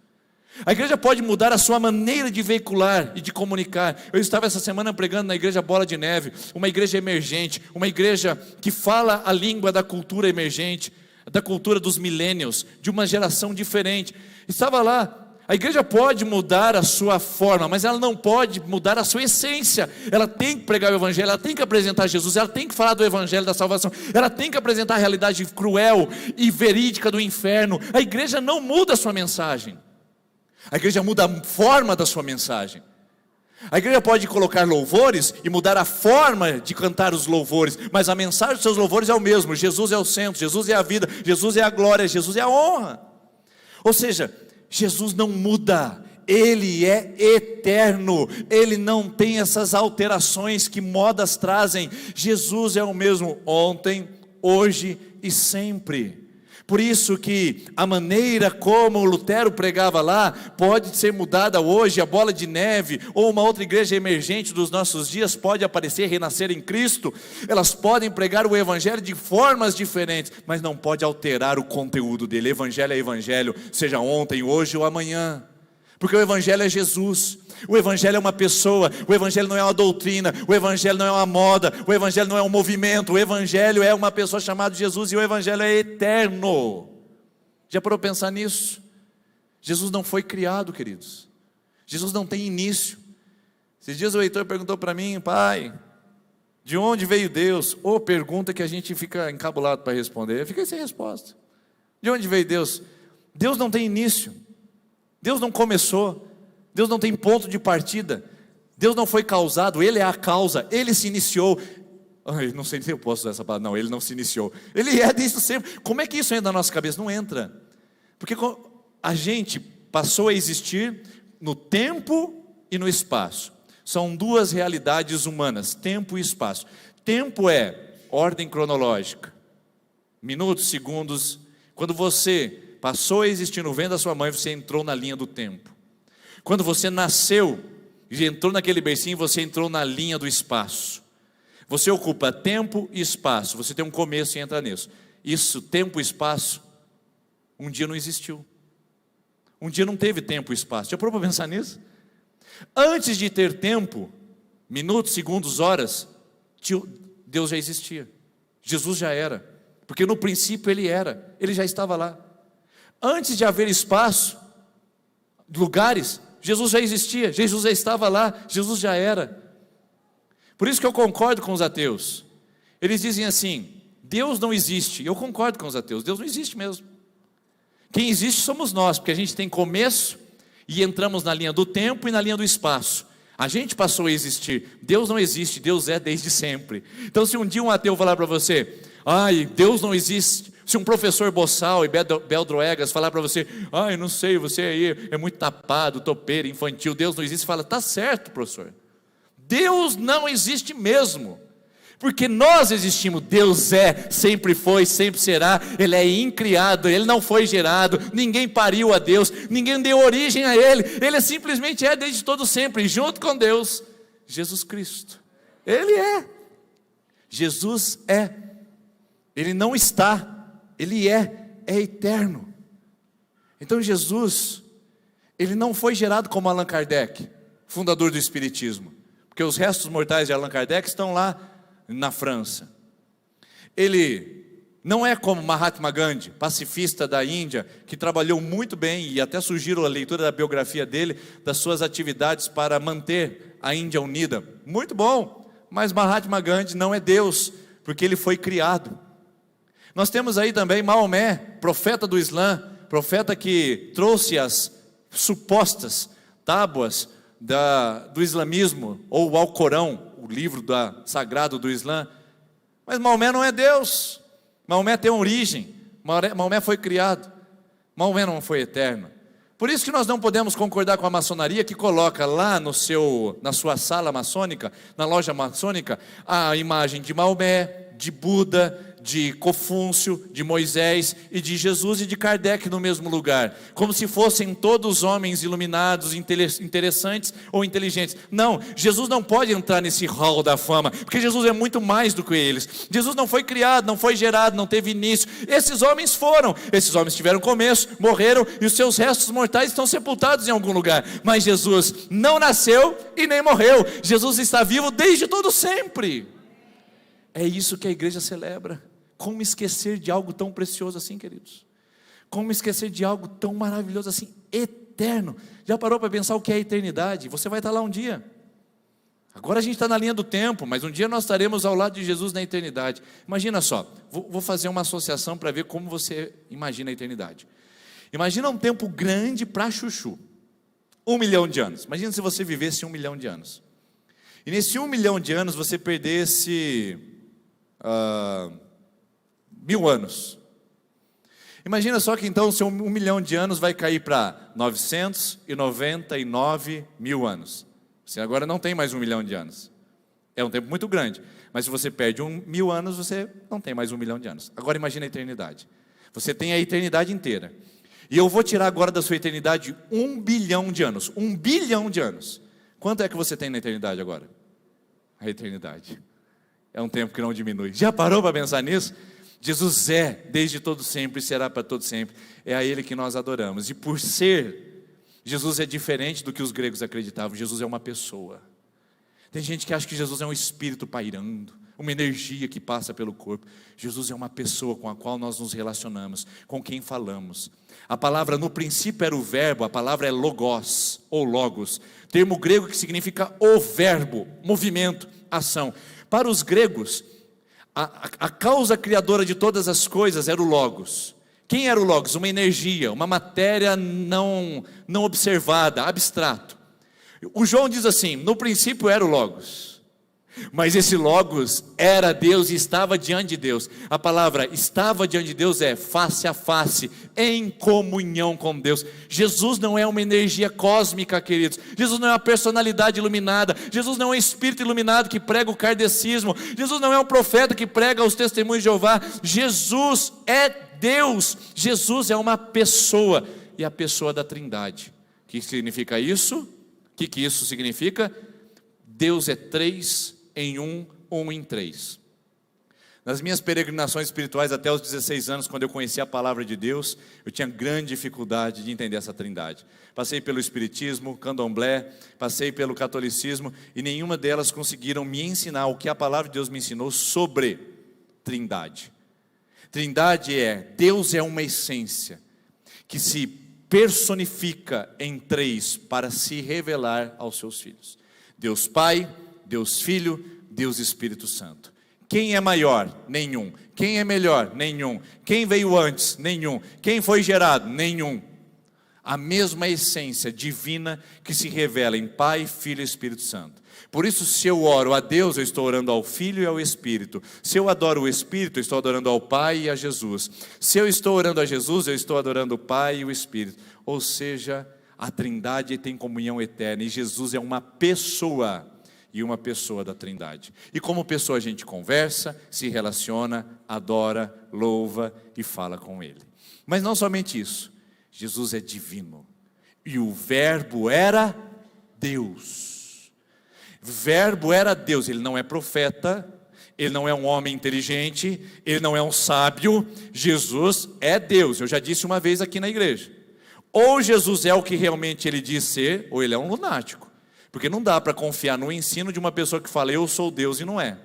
Speaker 3: A igreja pode mudar a sua maneira de veicular e de comunicar. Eu estava essa semana pregando na igreja Bola de Neve, uma igreja emergente, uma igreja que fala a língua da cultura emergente, da cultura dos millennials, de uma geração diferente. Estava lá. A igreja pode mudar a sua forma, mas ela não pode mudar a sua essência. Ela tem que pregar o evangelho, ela tem que apresentar Jesus, ela tem que falar do evangelho da salvação, ela tem que apresentar a realidade cruel e verídica do inferno. A igreja não muda a sua mensagem, a igreja muda a forma da sua mensagem. A igreja pode colocar louvores e mudar a forma de cantar os louvores, mas a mensagem dos seus louvores é o mesmo. Jesus é o centro, Jesus é a vida, Jesus é a glória, Jesus é a honra. Ou seja, Jesus não muda, Ele é eterno, Ele não tem essas alterações que modas trazem. Jesus é o mesmo ontem, hoje e sempre. Por isso que a maneira como Lutero pregava lá pode ser mudada hoje. A Bola de Neve ou uma outra igreja emergente dos nossos dias pode aparecer, renascer em Cristo. Elas podem pregar o evangelho de formas diferentes, mas não pode alterar o conteúdo dele. Evangelho é evangelho, seja ontem, hoje ou amanhã. Porque o evangelho é Jesus, o evangelho é uma pessoa, o evangelho não é uma doutrina, o evangelho não é uma moda, o evangelho não é um movimento, o evangelho é uma pessoa chamada Jesus e o evangelho é eterno. Já parou para pensar nisso? Jesus não foi criado, queridos. Jesus não tem início. Esses dias o Heitor perguntou para mim: pai, de onde veio Deus? Ou pergunta que a gente fica encabulado para responder. Eu fiquei sem resposta. De onde veio Deus? Deus não tem início. Deus não começou, Deus não tem ponto de partida, Deus não foi causado, Ele é a causa, Ele se iniciou. Não sei se eu posso usar essa palavra, não, Ele não se iniciou, Ele é desde sempre. Como é que isso entra na nossa cabeça? Não entra, porque a gente passou a existir no tempo e no espaço. São duas realidades humanas, tempo e espaço. Tempo é ordem cronológica, minutos, segundos. Quando você passou a existir no ventre da sua mãe, você entrou na linha do tempo. Quando você nasceu e entrou naquele bercinho, você entrou na linha do espaço. Você ocupa tempo e espaço, você tem um começo e entra nisso. Isso, tempo e espaço, um dia não existiu. Um dia não teve tempo e espaço. Já parou para pensar nisso? Antes de ter tempo, minutos, segundos, horas, Deus já existia. Jesus já era. Porque no princípio Ele era, Ele já estava lá. Antes de haver espaço, lugares, Jesus já existia, Jesus já estava lá, Jesus já era. Por isso que eu concordo com os ateus. Eles dizem assim: Deus não existe. Eu concordo com os ateus, Deus não existe mesmo. Quem existe somos nós, porque a gente tem começo e entramos na linha do tempo e na linha do espaço. A gente passou a existir. Deus não existe, Deus é desde sempre. Então se um dia um ateu falar para você: ai, Deus não existe. Se um professor boçal e beldroegas falar para você: ai, não sei, você aí é muito tapado, topeiro, infantil, Deus não existe. Você fala: tá certo, professor, Deus não existe mesmo, porque nós existimos. Deus é, sempre foi, sempre será. Ele é incriado, Ele não foi gerado, ninguém pariu a Deus, ninguém deu origem a Ele. Ele simplesmente é desde todo sempre, junto com Deus, Jesus Cristo. Ele é, Jesus é, Ele não está, Ele é eterno. Então Jesus, Ele não foi gerado como Allan Kardec, fundador do Espiritismo, porque os restos mortais de Allan Kardec estão lá na França. Ele não é como Mahatma Gandhi, pacifista da Índia, que trabalhou muito bem, e até sugiro a leitura da biografia dele, das suas atividades para manter a Índia unida. Muito bom, mas Mahatma Gandhi não é Deus, porque ele foi criado. Nós temos aí também Maomé, profeta do Islã, profeta que trouxe as supostas tábuas do islamismo, ou o Alcorão, o livro sagrado do Islã. Mas Maomé não é Deus. Maomé tem origem, Maomé foi criado, Maomé não foi eterno. Por isso que nós não podemos concordar com a maçonaria, que coloca lá na sua sala maçônica, na loja maçônica, a imagem de Maomé, de Buda, de Confúcio, de Moisés e de Jesus e de Kardec no mesmo lugar, como se fossem todos homens iluminados, interessantes ou inteligentes. Não, Jesus não pode entrar nesse hall da fama, porque Jesus é muito mais do que eles. Jesus não foi criado, não foi gerado, não teve início. Esses homens tiveram começo, morreram e os seus restos mortais estão sepultados em algum lugar. Mas Jesus não nasceu e nem morreu. Jesus está vivo desde todo sempre. É isso que a igreja celebra. Como esquecer de algo tão precioso assim, queridos? Como esquecer de algo tão maravilhoso assim, eterno? Já parou para pensar o que é a eternidade? Você vai estar lá um dia. Agora a gente está na linha do tempo, mas um dia nós estaremos ao lado de Jesus na eternidade. Imagina só, vou fazer uma associação para ver como você imagina a eternidade. Imagina um tempo grande para chuchu, 1 milhão de anos. Imagina se você vivesse 1 milhão de anos. E nesse 1 milhão de anos você perdesse 1000 anos. Imagina só que então o seu 1 milhão de anos vai cair para 999 mil anos. Você agora não tem mais 1 milhão de anos. É um tempo muito grande. Mas se você perde 1.000 anos, você não tem mais 1 milhão de anos. Agora imagina a eternidade. Você tem a eternidade inteira. E eu vou tirar agora da sua eternidade 1 bilhão de anos. 1 bilhão de anos. Quanto é que você tem na eternidade agora? A eternidade. É um tempo que não diminui. Já parou para pensar nisso? Jesus é desde todo sempre e será para todo sempre. É a Ele que nós adoramos. E por ser, Jesus é diferente do que os gregos acreditavam. Jesus é uma pessoa. Tem gente que acha que Jesus é um espírito pairando, uma energia que passa pelo corpo. Jesus é uma pessoa com a qual nós nos relacionamos, com quem falamos. A palavra no princípio era o verbo, a palavra é logos ou logos, termo grego que significa o verbo, movimento, ação. Para os gregos, a causa criadora de todas as coisas era o logos. Quem era o logos? Uma energia, uma matéria não observada, abstrato. O João diz assim: no princípio era o logos, mas esse logos era Deus e estava diante de Deus. A palavra estava diante de Deus é face a face, em comunhão com Deus. Jesus não é uma energia cósmica, queridos. Jesus não é uma personalidade iluminada. Jesus não é um espírito iluminado que prega o kardecismo. Jesus não é um profeta que prega os testemunhos de Jeová. Jesus é Deus. Jesus é uma pessoa, e a pessoa da Trindade. O que significa isso? O que isso significa? Deus é 3 em 1, 1 em 3. Nas minhas peregrinações espirituais até os 16 anos, quando eu conheci a palavra de Deus, eu tinha grande dificuldade de entender essa trindade. Passei pelo espiritismo, candomblé, passei pelo catolicismo, e nenhuma delas conseguiram me ensinar o que a palavra de Deus me ensinou sobre trindade. Trindade é, Deus é uma essência que se personifica em 3 para se revelar aos seus filhos. Deus Pai, Deus Filho, Deus Espírito Santo. Quem é maior? Nenhum. Quem é melhor? Nenhum. Quem veio antes? Nenhum. Quem foi gerado? Nenhum. A mesma essência divina que se revela em Pai, Filho e Espírito Santo. Por isso, se eu oro a Deus, eu estou orando ao Filho e ao Espírito. Se eu adoro o Espírito, eu estou adorando ao Pai e a Jesus. Se eu estou orando a Jesus, eu estou adorando o Pai e o Espírito. Ou seja, a Trindade tem comunhão eterna, e Jesus é uma pessoa, e uma pessoa da Trindade. E como pessoa a gente conversa, se relaciona, adora, louva e fala com Ele. Mas não somente isso, Jesus é divino, e o verbo era Deus. Verbo era Deus. Ele não é profeta, ele não é um homem inteligente, ele não é um sábio. Jesus é Deus. Eu já disse uma vez aqui na igreja, ou Jesus é o que realmente ele diz ser, ou ele é um lunático. Porque não dá para confiar no ensino de uma pessoa que fala, eu sou Deus, e não é.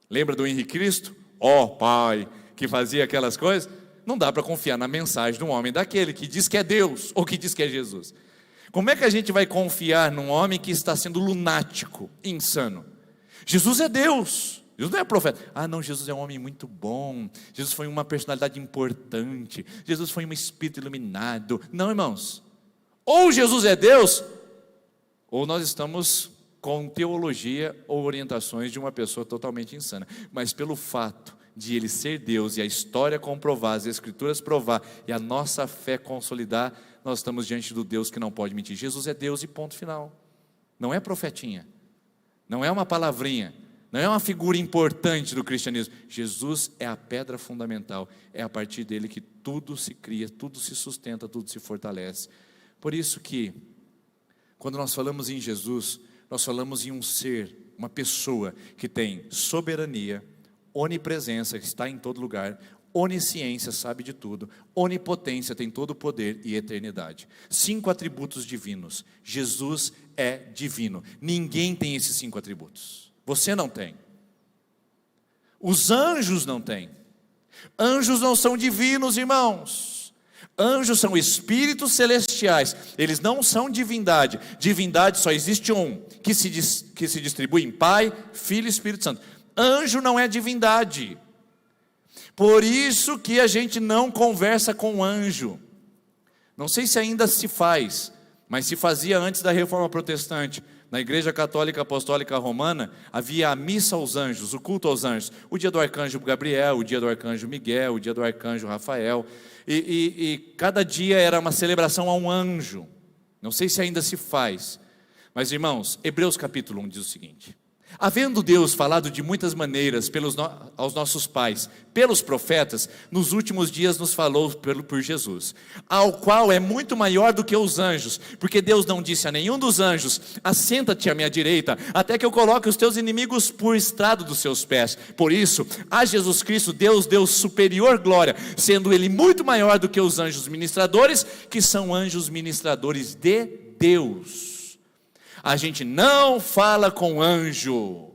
Speaker 3: Lembra do Henrique Cristo? Ó Pai, que fazia aquelas coisas? Não dá para confiar na mensagem de um homem daquele, que diz que é Deus, ou que diz que é Jesus. Como é que a gente vai confiar num homem que está sendo lunático, insano? Jesus é Deus, Jesus não é profeta. Ah não, Jesus é um homem muito bom, Jesus foi uma personalidade importante, Jesus foi um espírito iluminado. Não, irmãos, ou Jesus é Deus, ou nós estamos com teologia ou orientações de uma pessoa totalmente insana. Mas pelo fato de ele ser Deus, e a história comprovar, as escrituras provar, e a nossa fé consolidar, nós estamos diante do Deus que não pode mentir. Jesus é Deus e ponto final. Não é profetinha, não é uma palavrinha, não é uma figura importante do cristianismo. Jesus é a pedra fundamental, é a partir dele que tudo se cria, tudo se sustenta, tudo se fortalece. Por isso que quando nós falamos em Jesus, nós falamos em um ser, uma pessoa que tem soberania, onipresença, que está em todo lugar, onisciência, sabe de tudo, onipotência, tem todo o poder, e eternidade. 5 atributos divinos. Jesus é divino. Ninguém tem esses 5 atributos. Você não tem. Os anjos não têm. Anjos não são divinos, irmãos. Anjos são espíritos celestiais, eles não são divindade. Divindade só existe um, que se distribui em Pai, Filho e Espírito Santo. Anjo não é divindade. Por isso que a gente não conversa com anjo. Não sei se ainda se faz, mas se fazia antes da Reforma Protestante. Na Igreja Católica Apostólica Romana, havia a missa aos anjos, o culto aos anjos. O dia do arcanjo Gabriel, o dia do arcanjo Miguel, o dia do arcanjo Rafael. E cada dia era uma celebração a um anjo. Não sei se ainda se faz. Mas, irmãos, Hebreus capítulo 1 diz o seguinte: havendo Deus falado de muitas maneiras aos nossos pais, pelos profetas, nos últimos dias nos falou por Jesus, ao qual é muito maior do que os anjos, porque Deus não disse a nenhum dos anjos: assenta-te à minha direita, até que eu coloque os teus inimigos por estrado dos seus pés. Por isso, a Jesus Cristo Deus deu superior glória, sendo Ele muito maior do que os anjos ministradores, que são anjos ministradores de Deus. A gente não fala com anjo.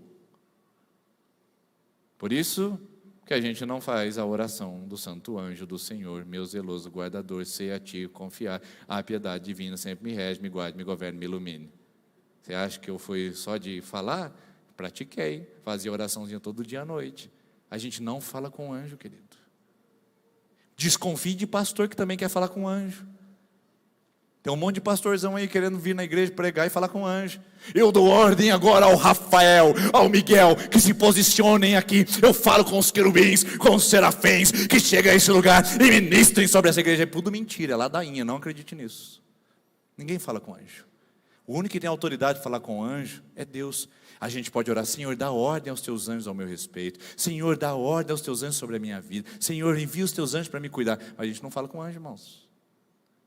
Speaker 3: Por isso que a gente não faz a oração do santo anjo do Senhor, meu zeloso guardador, sei a ti confiar, a piedade divina sempre me rege, me guarde, me governe, me ilumine. Você acha que eu fui só de falar? Pratiquei, fazia oraçãozinha todo dia à noite. A gente não fala com anjo, querido. Desconfie de pastor que também quer falar com anjo. Tem um monte de pastorzão aí querendo vir na igreja pregar e falar com anjo. Eu dou ordem agora ao Rafael, ao Miguel, que se posicionem aqui. Eu falo com os querubins, com os serafins, que cheguem a esse lugar e ministrem sobre essa igreja. É tudo mentira, é ladainha, não acredite nisso. Ninguém fala com anjo. O único que tem autoridade de falar com anjo é Deus. A gente pode orar: Senhor, dá ordem aos teus anjos ao meu respeito. Senhor, dá ordem aos teus anjos sobre a minha vida. Senhor, envia os teus anjos para me cuidar. Mas a gente não fala com anjo, irmãos.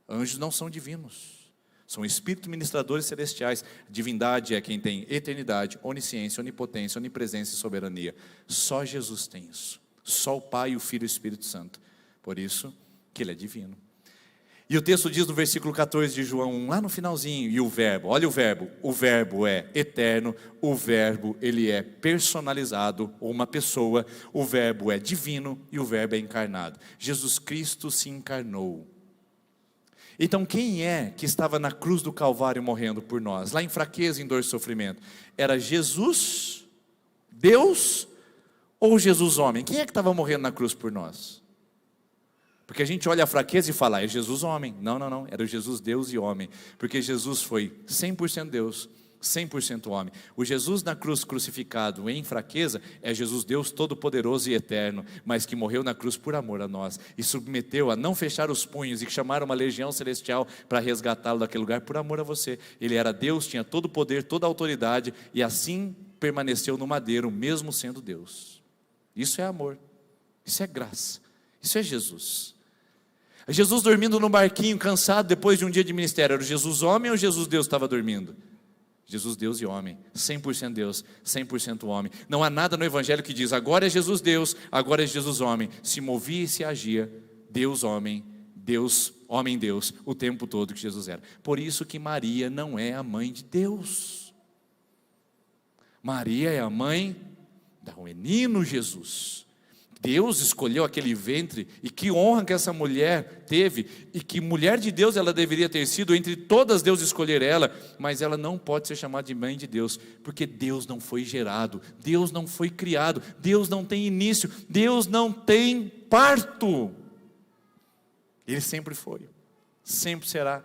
Speaker 3: Anjos não são divinos, são espíritos ministradores celestiais. Divindade é quem tem eternidade, onisciência, onipotência, onipresença e soberania. Só Jesus tem isso. Só o Pai, o Filho e o Espírito Santo. Por isso que Ele é divino. E o texto diz no versículo 14 de João 1, lá no finalzinho: e o verbo, olha o verbo é eterno, o verbo ele é personalizado, ou uma pessoa, o verbo é divino e o verbo é encarnado. Jesus Cristo se encarnou. Então quem é que estava na cruz do Calvário morrendo por nós, lá em fraqueza, em dor e sofrimento? Era Jesus, Deus, ou Jesus homem? Quem é que estava morrendo na cruz por nós? Porque a gente olha a fraqueza e fala: é Jesus homem. Não, era o Jesus Deus e homem. Porque Jesus foi 100% Deus, 100% homem. O Jesus na cruz crucificado em fraqueza é Jesus Deus todo-poderoso e eterno, mas que morreu na cruz por amor a nós e submeteu a não fechar os punhos e chamar uma legião celestial para resgatá-lo daquele lugar por amor a você. Ele era Deus, tinha todo o poder, toda a autoridade, e assim permaneceu no madeiro, mesmo sendo Deus. Isso é amor, isso é graça, isso é Jesus. Jesus dormindo no barquinho, cansado depois de um dia de ministério. Era o Jesus homem ou Jesus Deus estava dormindo? Jesus Deus e homem, 100% Deus, 100% homem. Não há nada no Evangelho que diz: agora é Jesus Deus, agora é Jesus homem. Se movia e se agia, Deus homem, Deus homem Deus, o tempo todo que Jesus era. Por isso que Maria não é a mãe de Deus. Maria é a mãe do menino Jesus. Deus escolheu aquele ventre, e que honra que essa mulher teve, e que mulher de Deus ela deveria ter sido. Entre todas Deus escolher ela, mas ela não pode ser chamada de mãe de Deus, porque Deus não foi gerado, Deus não foi criado, Deus não tem início, Deus não tem parto. Ele sempre foi, sempre será.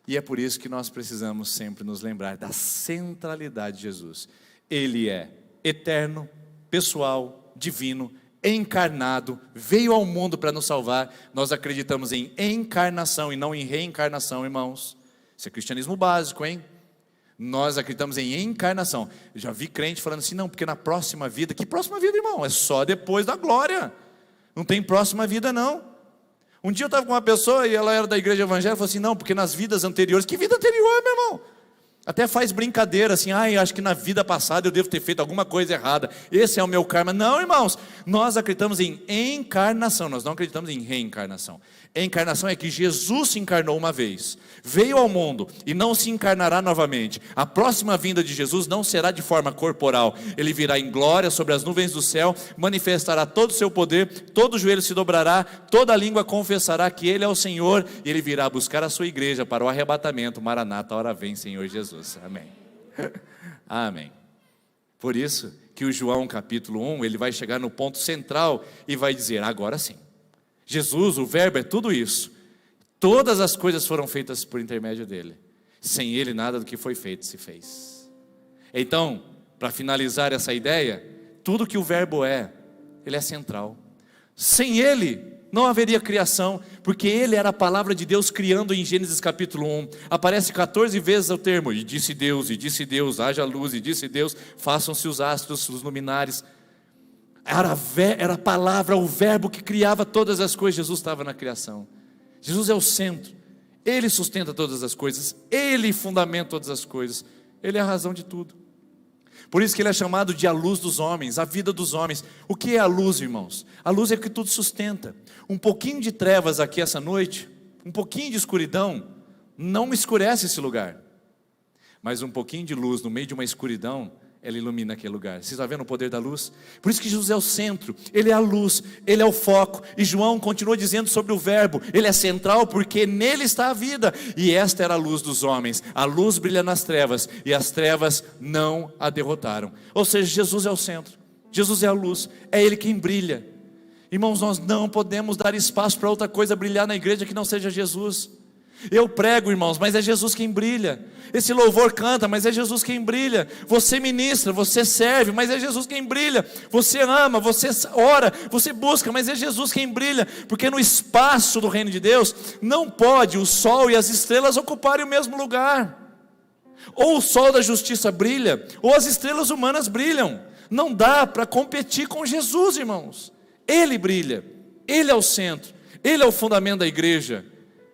Speaker 3: E é por isso que nós precisamos sempre nos lembrar da centralidade de Jesus. Ele é eterno, pessoal, divino, encarnado, veio ao mundo para nos salvar. Nós acreditamos em encarnação e não em reencarnação, irmãos. Isso é cristianismo básico, hein? Nós acreditamos em encarnação. Eu já vi crente falando assim: não, porque na próxima vida. Que próxima vida, irmão? É só depois da glória. Não tem próxima vida, não. Um dia eu estava com uma pessoa e ela era da igreja evangélica, falou assim: não, porque nas vidas anteriores. Que vida anterior, meu irmão? Até faz brincadeira assim: acho que na vida passada eu devo ter feito alguma coisa errada, esse é o meu karma. Não, irmãos, nós acreditamos em encarnação, nós não acreditamos em reencarnação. Encarnação é que Jesus se encarnou uma vez, veio ao mundo e não se encarnará novamente. A próxima vinda de Jesus não será de forma corporal. Ele virá em glória sobre as nuvens do céu, manifestará todo o seu poder, todo joelho se dobrará, toda língua confessará que Ele é o Senhor, e Ele virá buscar a sua igreja para o arrebatamento. Maranata, hora vem, Senhor Jesus. Amém. Amém. Por isso que o João capítulo 1, ele vai chegar no ponto central e vai dizer: agora sim, Jesus, o verbo, é tudo isso. Todas as coisas foram feitas por intermédio dele. Sem ele nada do que foi feito se fez. Então, para finalizar essa ideia, tudo que o verbo é, ele é central. Sem ele, não haveria criação, porque ele era a palavra de Deus criando em Gênesis capítulo 1. Aparece 14 vezes o termo, e disse Deus, haja luz, e disse Deus, façam-se os astros, os luminares. Era a palavra, o verbo que criava todas as coisas. Jesus estava na criação. Jesus é o centro. Ele sustenta todas as coisas. Ele fundamenta todas as coisas. Ele é a razão de tudo. Por isso que ele é chamado de a luz dos homens, a vida dos homens. O que é a luz, irmãos? A luz é que tudo sustenta. Um pouquinho de trevas aqui essa noite, um pouquinho de escuridão, não escurece esse lugar. Mas um pouquinho de luz no meio de uma escuridão, ela ilumina aquele lugar. Vocês estão vendo o poder da luz? Por isso que Jesus é o centro, ele é a luz, ele é o foco. E João continua dizendo sobre o verbo, ele é central porque nele está a vida. E esta era a luz dos homens. A luz brilha nas trevas e as trevas não a derrotaram. Ou seja, Jesus é o centro, Jesus é a luz, é ele quem brilha. Irmãos, nós não podemos dar espaço para outra coisa brilhar na igreja que não seja Jesus. Eu prego, irmãos, mas é Jesus quem brilha. Esse louvor canta, mas é Jesus quem brilha. Você ministra, você serve, mas é Jesus quem brilha. Você ama, você ora, você busca, mas é Jesus quem brilha. Porque no espaço do reino de Deus, não pode o sol e as estrelas ocuparem o mesmo lugar. Ou o sol da justiça brilha, ou as estrelas humanas brilham. Não dá para competir com Jesus, irmãos. Ele brilha, ele é o centro, ele é o fundamento da igreja.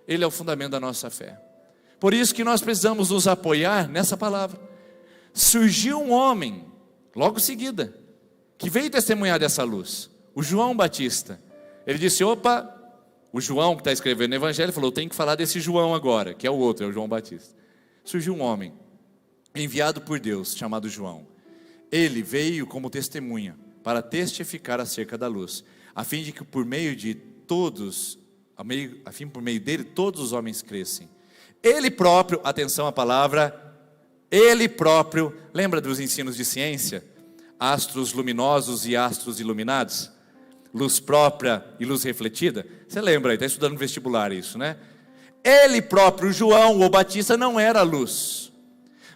Speaker 3: Ele é o fundamento da nossa fé. Por isso que nós precisamos nos apoiar nessa palavra. Surgiu um homem, logo em seguida, que veio testemunhar dessa luz, o João Batista. Ele disse, opa, o João que está escrevendo o evangelho falou, eu tenho que falar desse João agora, que é o outro, é o João Batista. Surgiu um homem, enviado por Deus, chamado João. Ele veio como testemunha, para testificar acerca da luz, a fim de que por meio dele todos os homens crescem. Ele próprio, atenção à palavra, ele próprio, lembra dos ensinos de ciência? Astros luminosos e astros iluminados? Luz própria e luz refletida? Você lembra aí, está estudando no vestibular isso, né? Ele próprio, João, o Batista, não era luz,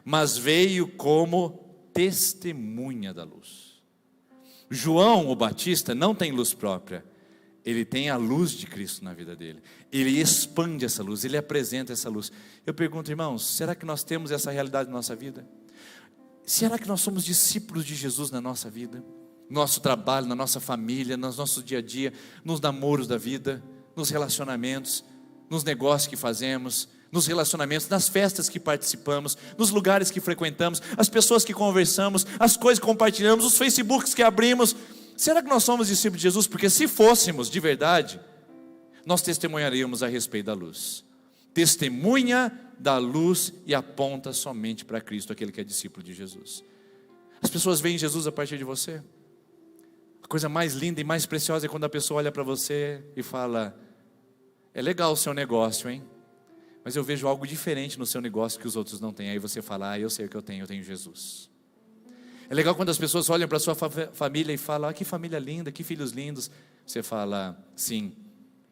Speaker 3: mas veio como testemunha da luz. João, o Batista, não tem luz própria. Ele tem a luz de Cristo na vida dele. Ele expande essa luz, ele apresenta essa luz. Eu pergunto, irmãos, será que nós temos essa realidade na nossa vida? Será que nós somos discípulos de Jesus na nossa vida? No nosso trabalho, na nossa família, no nosso dia a dia, nos namoros da vida, nos relacionamentos, nos negócios que fazemos, nos relacionamentos, nas festas que participamos, nos lugares que frequentamos, as pessoas que conversamos, as coisas que compartilhamos, os Facebooks que abrimos. Será que nós somos discípulos de Jesus? Porque se fôssemos de verdade, nós testemunharíamos a respeito da luz. Testemunha da luz e aponta somente para Cristo, aquele que é discípulo de Jesus. As pessoas veem Jesus a partir de você. A coisa mais linda e mais preciosa é quando a pessoa olha para você e fala, é legal o seu negócio, hein? Mas eu vejo algo diferente no seu negócio que os outros não têm. Aí você fala, eu sei o que eu tenho Jesus. É legal quando as pessoas olham para a sua família e falam, que família linda, que filhos lindos. Você fala, sim,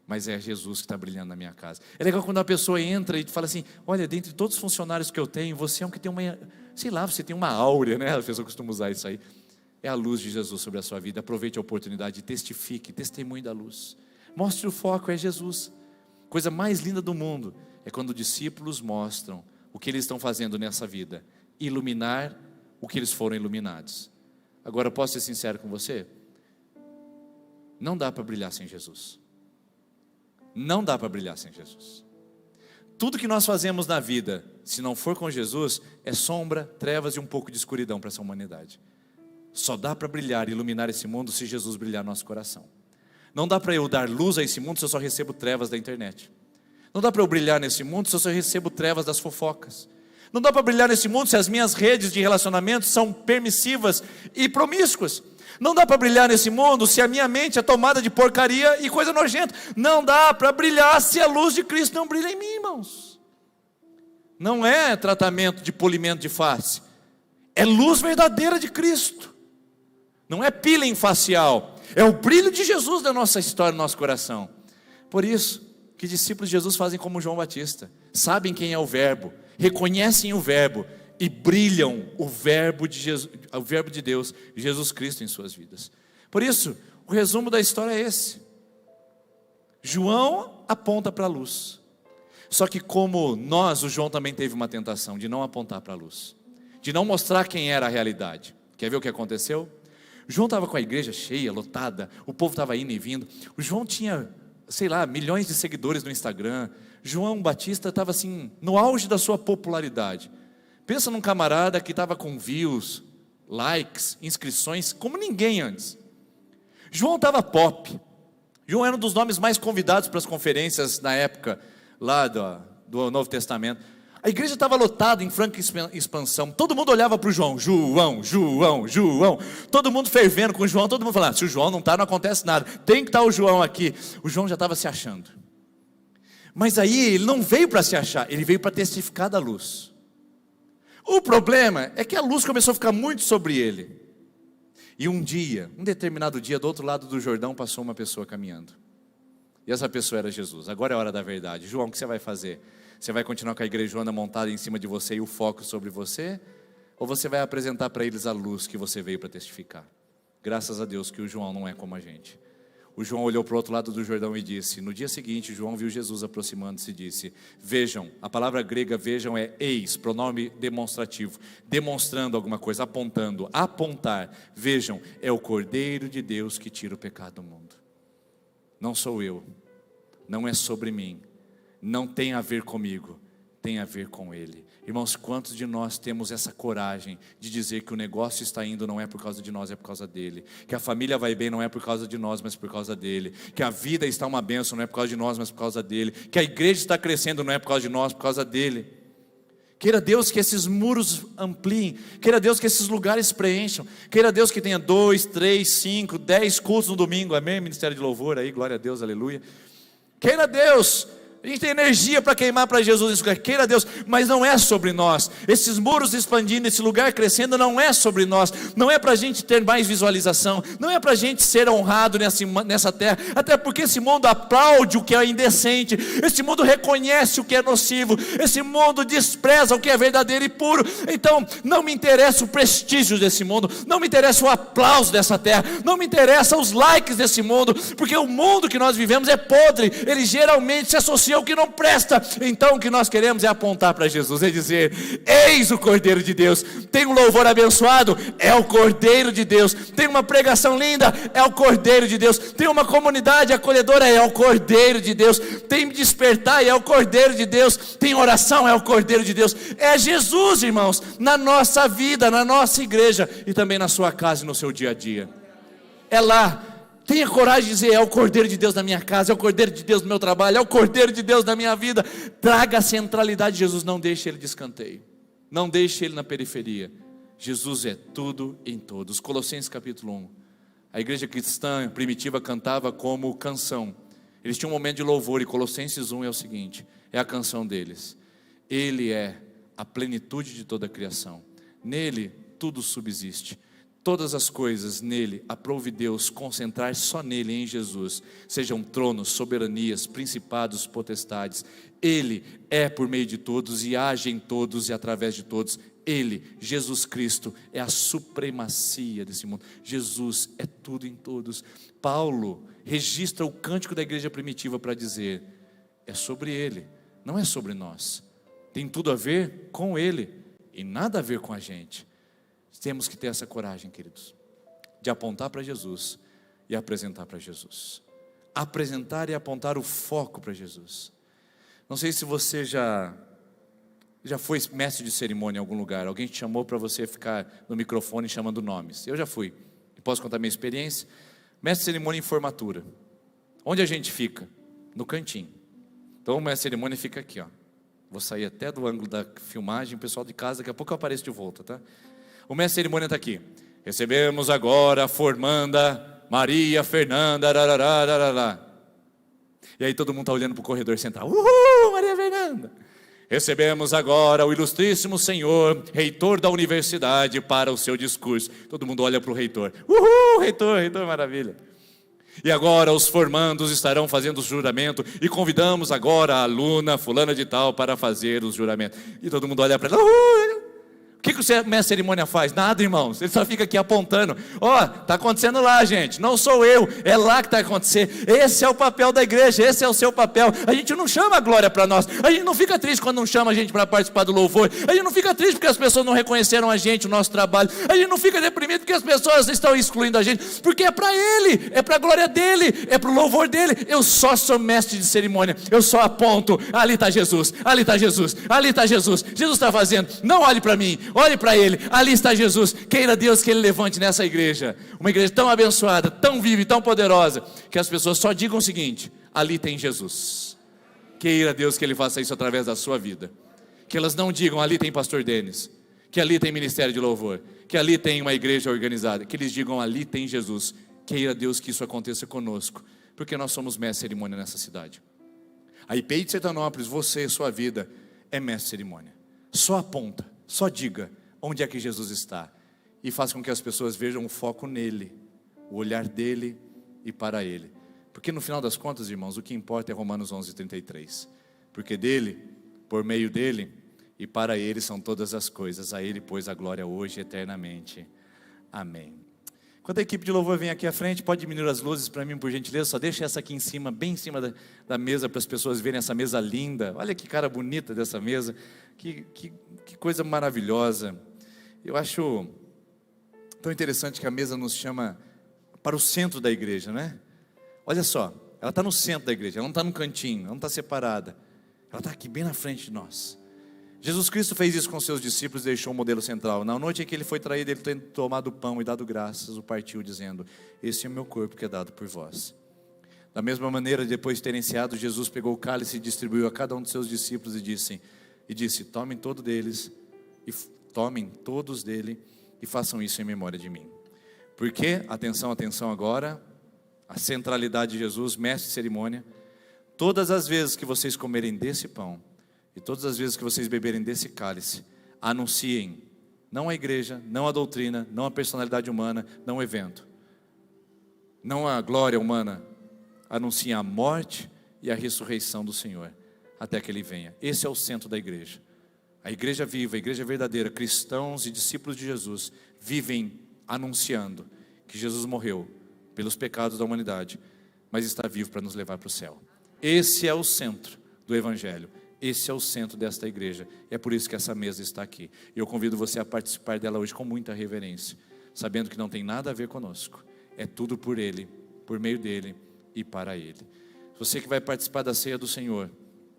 Speaker 3: mas é Jesus que está brilhando na minha casa. É legal quando a pessoa entra e fala assim, olha, dentre todos os funcionários que eu tenho, você é um que tem uma, sei lá, você tem uma áurea, né? A pessoa costuma usar isso aí. É a luz de Jesus sobre a sua vida. Aproveite a oportunidade, testifique, testemunhe da luz. Mostre o foco, é Jesus. Coisa mais linda do mundo é quando discípulos mostram o que eles estão fazendo nessa vida. Iluminar o que eles foram iluminados. Agora, eu posso ser sincero com você? Não dá para brilhar sem Jesus. Não dá para brilhar sem Jesus. Tudo que nós fazemos na vida, se não for com Jesus, é sombra, trevas e um pouco de escuridão para essa humanidade. Só dá para brilhar e iluminar esse mundo se Jesus brilhar no nosso coração. Não dá para eu dar luz a esse mundo se eu só recebo trevas da internet. Não dá para eu brilhar nesse mundo se eu só recebo trevas das fofocas. Não dá para brilhar nesse mundo se as minhas redes de relacionamento são permissivas e promíscuas. Não dá para brilhar nesse mundo se a minha mente é tomada de porcaria e coisa nojenta. Não dá para brilhar se a luz de Cristo não brilha em mim, irmãos. Não é tratamento de polimento de face. É luz verdadeira de Cristo. Não é peeling facial. É o brilho de Jesus na nossa história, no nosso coração. Por isso que discípulos de Jesus fazem como João Batista. Sabem quem é o verbo. Reconhecem o verbo e brilham o verbo de Deus, Jesus Cristo, em suas vidas. Por isso, o resumo da história é esse. João aponta para a luz. Só que como nós, o João também teve uma tentação de não apontar para a luz, de não mostrar quem era a realidade. Quer ver o que aconteceu? João estava com a igreja cheia, lotada, o povo estava indo e vindo. O João tinha, sei lá, milhões de seguidores no Instagram. João Batista estava assim, no auge da sua popularidade. Pensa num camarada que estava com views, likes, inscrições, como ninguém antes. João estava pop. João era um dos nomes mais convidados para as conferências na época, lá do Novo Testamento. A igreja estava lotada, em franca expansão. Todo mundo olhava para o João. João. Todo mundo fervendo com o João. Todo mundo falando, se o João não está, não acontece nada. Tem que estar o João aqui. O João já estava se achando. Mas aí ele não veio para se achar, ele veio para testificar da luz. O problema é que a luz começou a ficar muito sobre ele. E um determinado dia, do outro lado do Jordão, passou uma pessoa caminhando. E essa pessoa era Jesus. Agora é a hora da verdade. João, o que você vai fazer? Você vai continuar com a igrejona montada em cima de você e o foco sobre você? Ou você vai apresentar para eles a luz que você veio para testificar? Graças a Deus que o João não é como a gente. O João olhou para o outro lado do Jordão e disse, no dia seguinte, João viu Jesus aproximando-se e disse, vejam, a palavra grega vejam é eis, pronome demonstrativo, demonstrando alguma coisa, apontando, apontar, vejam, é o Cordeiro de Deus que tira o pecado do mundo. Não sou eu, não é sobre mim, não tem a ver comigo, tem a ver com Ele. Irmãos, quantos de nós temos essa coragem de dizer que o negócio está indo não é por causa de nós, é por causa dele, que a família vai bem não é por causa de nós, mas por causa dele, que a vida está uma bênção não é por causa de nós, mas por causa dele, que a igreja está crescendo não é por causa de nós, por causa dele. Queira Deus que esses muros ampliem, queira Deus que esses lugares preencham, queira Deus que tenha 2, 3, 5, 10 cultos no domingo, amém? Ministério de louvor aí, glória a Deus, aleluia. Queira Deus, a gente tem energia para queimar para Jesus nesse lugar, queira Deus, mas não é sobre nós. Esses muros expandindo, esse lugar crescendo, não é sobre nós. Não é para a gente ter mais visualização, não é para a gente ser honrado nessa terra. Até porque esse mundo aplaude o que é indecente, esse mundo reconhece o que é nocivo, esse mundo despreza o que é verdadeiro e puro. Então não me interessa o prestígio desse mundo, não me interessa o aplauso dessa terra, não me interessa os likes desse mundo, porque o mundo que nós vivemos é podre, ele geralmente se associa ao que não presta. Então o que nós queremos é apontar para Jesus, é dizer, eis o Cordeiro de Deus. Tem um louvor abençoado, é o Cordeiro de Deus. Tem uma pregação linda, é o Cordeiro de Deus. Tem uma comunidade acolhedora, é o Cordeiro de Deus. Tem despertar, é o Cordeiro de Deus. Tem oração, é o Cordeiro de Deus. É Jesus, irmãos, na nossa vida, na nossa igreja e também na sua casa e no seu dia a dia. É lá. Tenha coragem de dizer, é o Cordeiro de Deus na minha casa, é o Cordeiro de Deus no meu trabalho, é o Cordeiro de Deus na minha vida. Traga a centralidade de Jesus, não deixe Ele de escanteio, não deixe Ele na periferia. Jesus é tudo em todos. Colossenses capítulo 1, a igreja cristã primitiva cantava como canção. Eles tinham um momento de louvor e Colossenses 1 é o seguinte, é a canção deles. Ele é a plenitude de toda a criação, nele tudo subsiste. Todas as coisas nele, aprove Deus concentrar só nele, em Jesus, sejam tronos, soberanias, principados, potestades. Ele é por meio de todos e age em todos e através de todos. Ele, Jesus Cristo, é a supremacia desse mundo. Jesus é tudo em todos. Paulo registra o cântico da igreja primitiva para dizer, é sobre ele, não é sobre nós. Tem tudo a ver com ele e nada a ver com a gente. Temos que ter essa coragem, queridos, de apontar para Jesus e apresentar para Jesus. Apresentar e apontar o foco para Jesus. Não sei se você já foi mestre de cerimônia em algum lugar. Alguém te chamou para você ficar no microfone chamando nomes. Eu já fui. Posso contar minha experiência? Mestre de cerimônia em formatura. Onde a gente fica? No cantinho. Então o mestre de cerimônia fica aqui, ó. Vou sair até do ângulo da filmagem. O pessoal de casa, daqui a pouco eu apareço de volta, tá? O mestre de cerimônia está aqui. Recebemos agora a formanda Maria Fernanda. Rarará. E aí todo mundo está olhando para o corredor central. Uhul, Maria Fernanda. Recebemos agora o ilustríssimo senhor, reitor da universidade, para o seu discurso. Todo mundo olha para o reitor. Uhul, reitor, maravilha. E agora os formandos estarão fazendo o juramento. E convidamos agora a aluna fulana de tal para fazer o juramento. E todo mundo olha para ela. Uhul. que o mestre de cerimônia faz? Nada, irmãos. Ele só fica aqui apontando. Ó, está acontecendo lá, gente. Não sou eu, é lá que está acontecendo. Esse é o papel da igreja, esse é o seu papel. A gente não chama a glória para nós. A gente não fica triste quando não chama a gente para participar do louvor. A gente não fica triste porque as pessoas não reconheceram a gente, o nosso trabalho. A gente não fica deprimido porque as pessoas estão excluindo a gente. Porque é para Ele, é para a glória dEle, é para o louvor dEle. Eu só sou mestre de cerimônia. Eu só aponto. Ali está Jesus, ali está Jesus, ali está Jesus. Jesus está fazendo. Não olhe para mim. Olhe para Ele, ali está Jesus. Queira Deus que Ele levante nessa igreja uma igreja tão abençoada, tão viva e tão poderosa, que as pessoas só digam o seguinte: ali tem Jesus. Queira Deus que Ele faça isso através da sua vida. Que elas não digam: ali tem pastor Denis, que ali tem ministério de louvor, que ali tem uma igreja organizada. Que eles digam: ali tem Jesus. Queira Deus que isso aconteça conosco, porque nós somos mestre de cerimônia nessa cidade. A IPI de Sertanópolis, você, sua vida, é mestre de cerimônia. Só aponta, só diga onde é que Jesus está, e faça com que as pessoas vejam o foco nele, o olhar dele e para ele. Porque no final das contas, irmãos, o que importa é Romanos 11:33. Porque dele, por meio dele e para ele são todas as coisas. A ele, pois, a glória hoje e eternamente. Amém. Quando a equipe de louvor vem aqui à frente, pode diminuir as luzes para mim, por gentileza. Só deixa essa aqui em cima, bem em cima da mesa, para as pessoas verem essa mesa linda. Olha que cara bonita dessa mesa. Que coisa maravilhosa. Eu acho tão interessante que a mesa nos chama para o centro da igreja, né? Olha só, ela está no centro da igreja, ela não está no cantinho, ela não está separada. Ela está aqui bem na frente de nós. Jesus Cristo fez isso com seus discípulos e deixou um modelo central. Na noite em que ele foi traído, ele tendo tomado o pão e dado graças, o partiu dizendo: esse é o meu corpo que é dado por vós. Da mesma maneira, depois de terem ceado, Jesus pegou o cálice e distribuiu a cada um de seus discípulos e disse: tomem todos dele e façam isso em memória de mim. Porque, atenção agora, a centralidade de Jesus, mestre de cerimônia, todas as vezes que vocês comerem desse pão e todas as vezes que vocês beberem desse cálice, anunciem, não a igreja, não a doutrina, não a personalidade humana, não o evento, não a glória humana, anunciem a morte e a ressurreição do Senhor, até que Ele venha. Esse é o centro da igreja. A igreja viva, a igreja verdadeira, cristãos e discípulos de Jesus, vivem anunciando que Jesus morreu pelos pecados da humanidade, mas está vivo para nos levar para o céu. Esse é o centro do Evangelho. Esse é o centro desta igreja. E é por isso que essa mesa está aqui. E eu convido você a participar dela hoje com muita reverência, sabendo que não tem nada a ver conosco. É tudo por Ele, por meio dEle e para Ele. Você que vai participar da ceia do Senhor,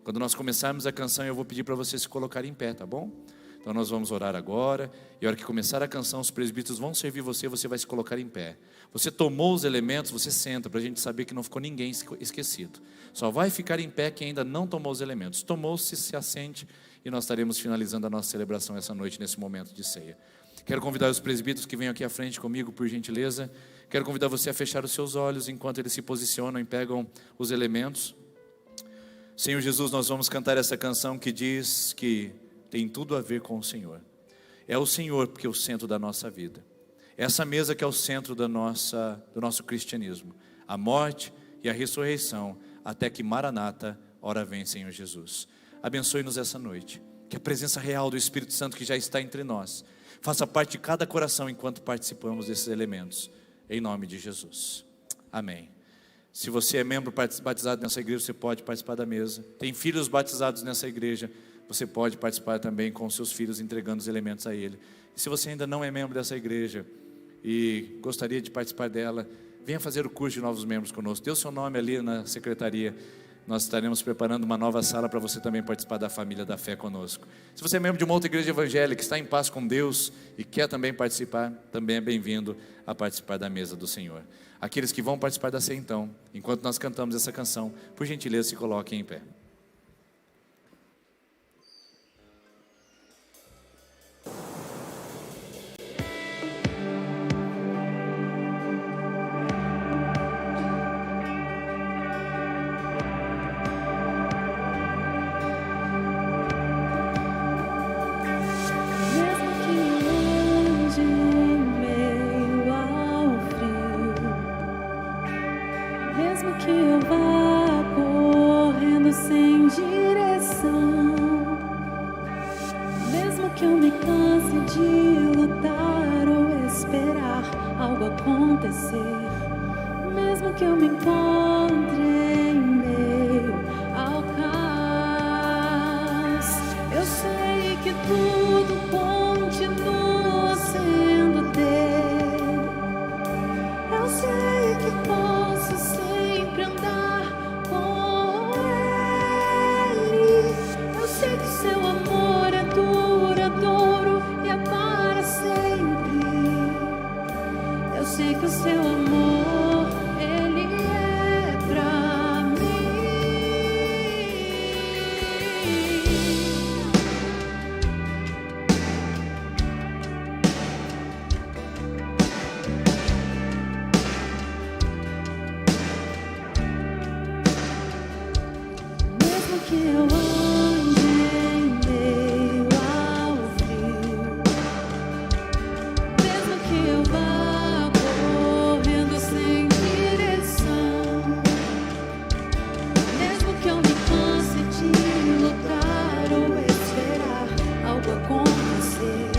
Speaker 3: quando nós começarmos a canção, eu vou pedir para você se colocar em pé, tá bom? Então nós vamos orar agora, e a hora que começar a canção, os presbíteros vão servir você, você vai se colocar em pé. Você tomou os elementos, você senta, para a gente saber que não ficou ninguém esquecido. Só vai ficar em pé quem ainda não tomou os elementos. Tomou-se, se assente, e nós estaremos finalizando a nossa celebração essa noite, nesse momento de ceia. Quero convidar os presbíteros que venham aqui à frente comigo, por gentileza. Quero convidar você a fechar os seus olhos, enquanto eles se posicionam e pegam os elementos. Senhor Jesus, nós vamos cantar essa canção que diz que tem tudo a ver com o Senhor. É o Senhor porque é o centro da nossa vida. Essa mesa que é o centro do nosso cristianismo. A morte e a ressurreição, até que Maranata, ora vem, Senhor Jesus. Abençoe-nos essa noite. Que a presença real do Espírito Santo que já está entre nós faça parte de cada coração enquanto participamos desses elementos. Em nome de Jesus. Amém. Se você é membro batizado nessa igreja, você pode participar da mesa. Tem filhos batizados nessa igreja, você pode participar também com seus filhos, entregando os elementos a ele. E se você ainda não é membro dessa igreja e gostaria de participar dela, venha fazer o curso de novos membros conosco. Dê o seu nome ali na secretaria. Nós estaremos preparando uma nova sala para você também participar da família da fé conosco. Se você é membro de uma outra igreja evangélica, está em paz com Deus e quer também participar, também é bem-vindo a participar da mesa do Senhor. Aqueles que vão participar da ceia então, enquanto nós cantamos essa canção, por gentileza se coloquem em pé.
Speaker 2: Mesmo que eu vá correndo sem que eu me encontre em meio ao caos, eu sei que tudo continua sendo dele. Eu sei que posso sempre andar com ele. Eu sei que seu amor é duradouro e é para sempre. Eu sei que o seu amor, ele é pra mim. Mesmo que eu ande em meio ao frio, mesmo que eu vá correndo sem direção, mesmo que eu me canse de lutar ou esperar algo acontecer,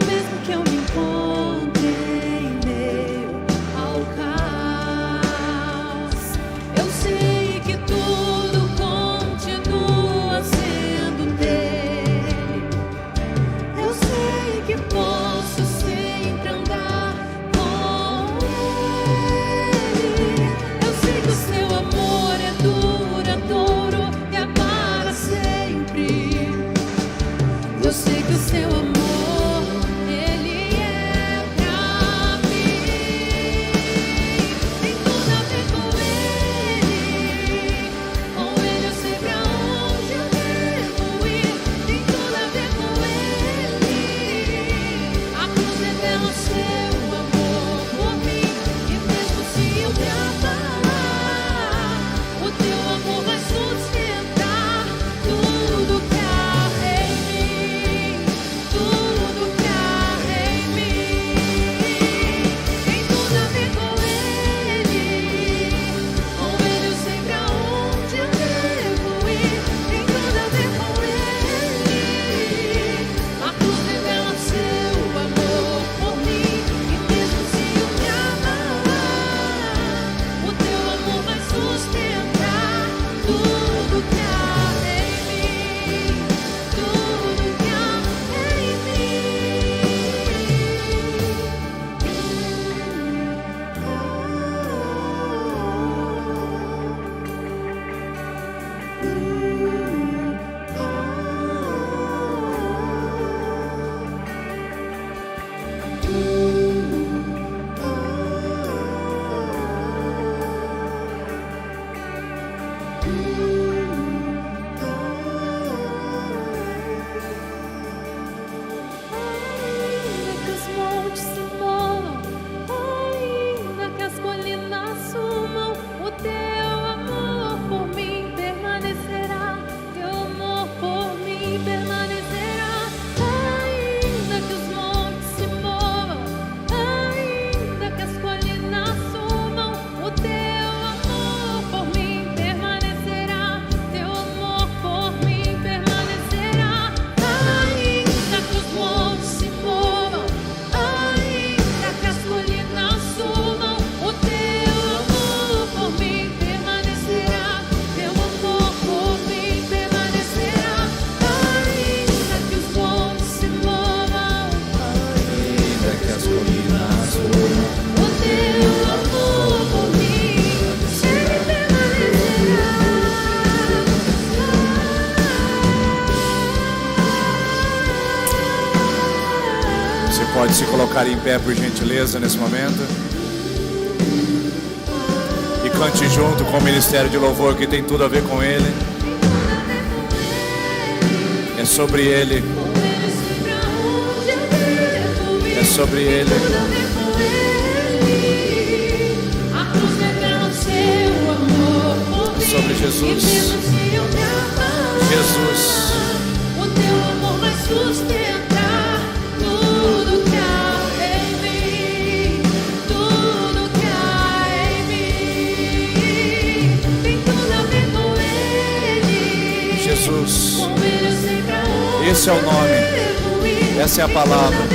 Speaker 2: mesmo que eu me encontre em meio ao caos, eu sei que tudo continua sendo dele. Eu sei que posso sempre andar com ele. Eu sei que o seu amor é duradouro e é para sempre. Eu sei que o seu amor, ele é pra mim. Tem tudo a ver com ele. Com ele eu sei pra onde eu devo ir. Tem tudo a ver com ele. A cruz revela seu amor por mim. E mesmo se eu me abalar, o teu amor vai sustentar tudo que há em mim. Tudo que há em mim. Tem tudo a ver com ele. Com ele eu sei pra onde eu devo ir. Tem tudo a ver com ele. A cruz revela seu amor por mim. E mesmo se eu me abalar, o teu amor vai sustentar tudo que há em mim. Tudo que há em Ainda que os montes se movam, ainda que as colinas sumam, o teu amor por mim permanecerá. Teu amor por mim permanecerá. Ainda que os montes se movam, ainda que as colinas sumam, o teu amor por mim permanecerá. Teu amor por mim permanecerá. Ainda que os montes se movam, ainda que as colinas sumam, o teu amor por mim permanecerá. Teu amor por mim permanecerá. Ainda que os montes se movam,
Speaker 3: Ainda que as colinas sumam,
Speaker 2: o teu amor por mim, ele permanecerá.
Speaker 3: você pode se colocar em pé por gentileza nesse momento e cante junto com o Ministério de Louvor, que tem tudo a ver com ele. É sobre ele, é sobre ele.
Speaker 2: A cruz revela seu amor por mim.
Speaker 3: Sobre Jesus.
Speaker 2: E mesmo se eu me abalar,
Speaker 3: Jesus.
Speaker 2: o teu amor vai sustentar tudo que há em mim. Tudo que há em mim. Tem tudo a ver com ele.
Speaker 3: Jesus.
Speaker 2: Com ele eu sei pra onde
Speaker 3: Esse é o nome.
Speaker 2: eu devo ir.
Speaker 3: Essa é a palavra.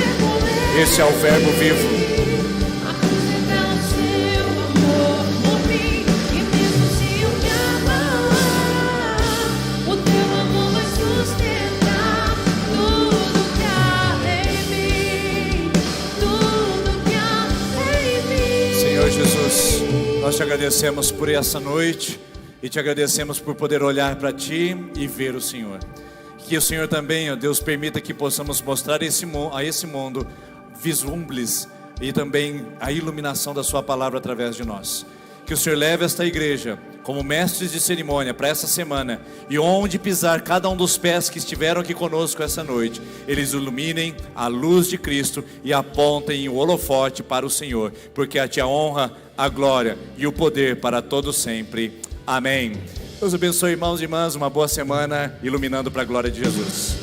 Speaker 3: Esse é o verbo vivo.
Speaker 2: A cruz revela seu amor por
Speaker 3: Nós te agradecemos por essa noite e te agradecemos por poder olhar para ti e ver o Senhor. Que o Senhor também, ó Deus, permita que possamos mostrar a esse mundo vislumbres e também a iluminação da sua palavra através de nós. Que o Senhor leve esta igreja como mestres de cerimônia para essa semana, e onde pisar cada um dos pés que estiveram aqui conosco essa noite, eles iluminem a luz de Cristo e apontem o holofote para o Senhor, porque a ti a honra, a glória e o poder para todos sempre. Amém. Deus abençoe, irmãos e irmãs, uma boa semana, iluminando para a glória de Jesus.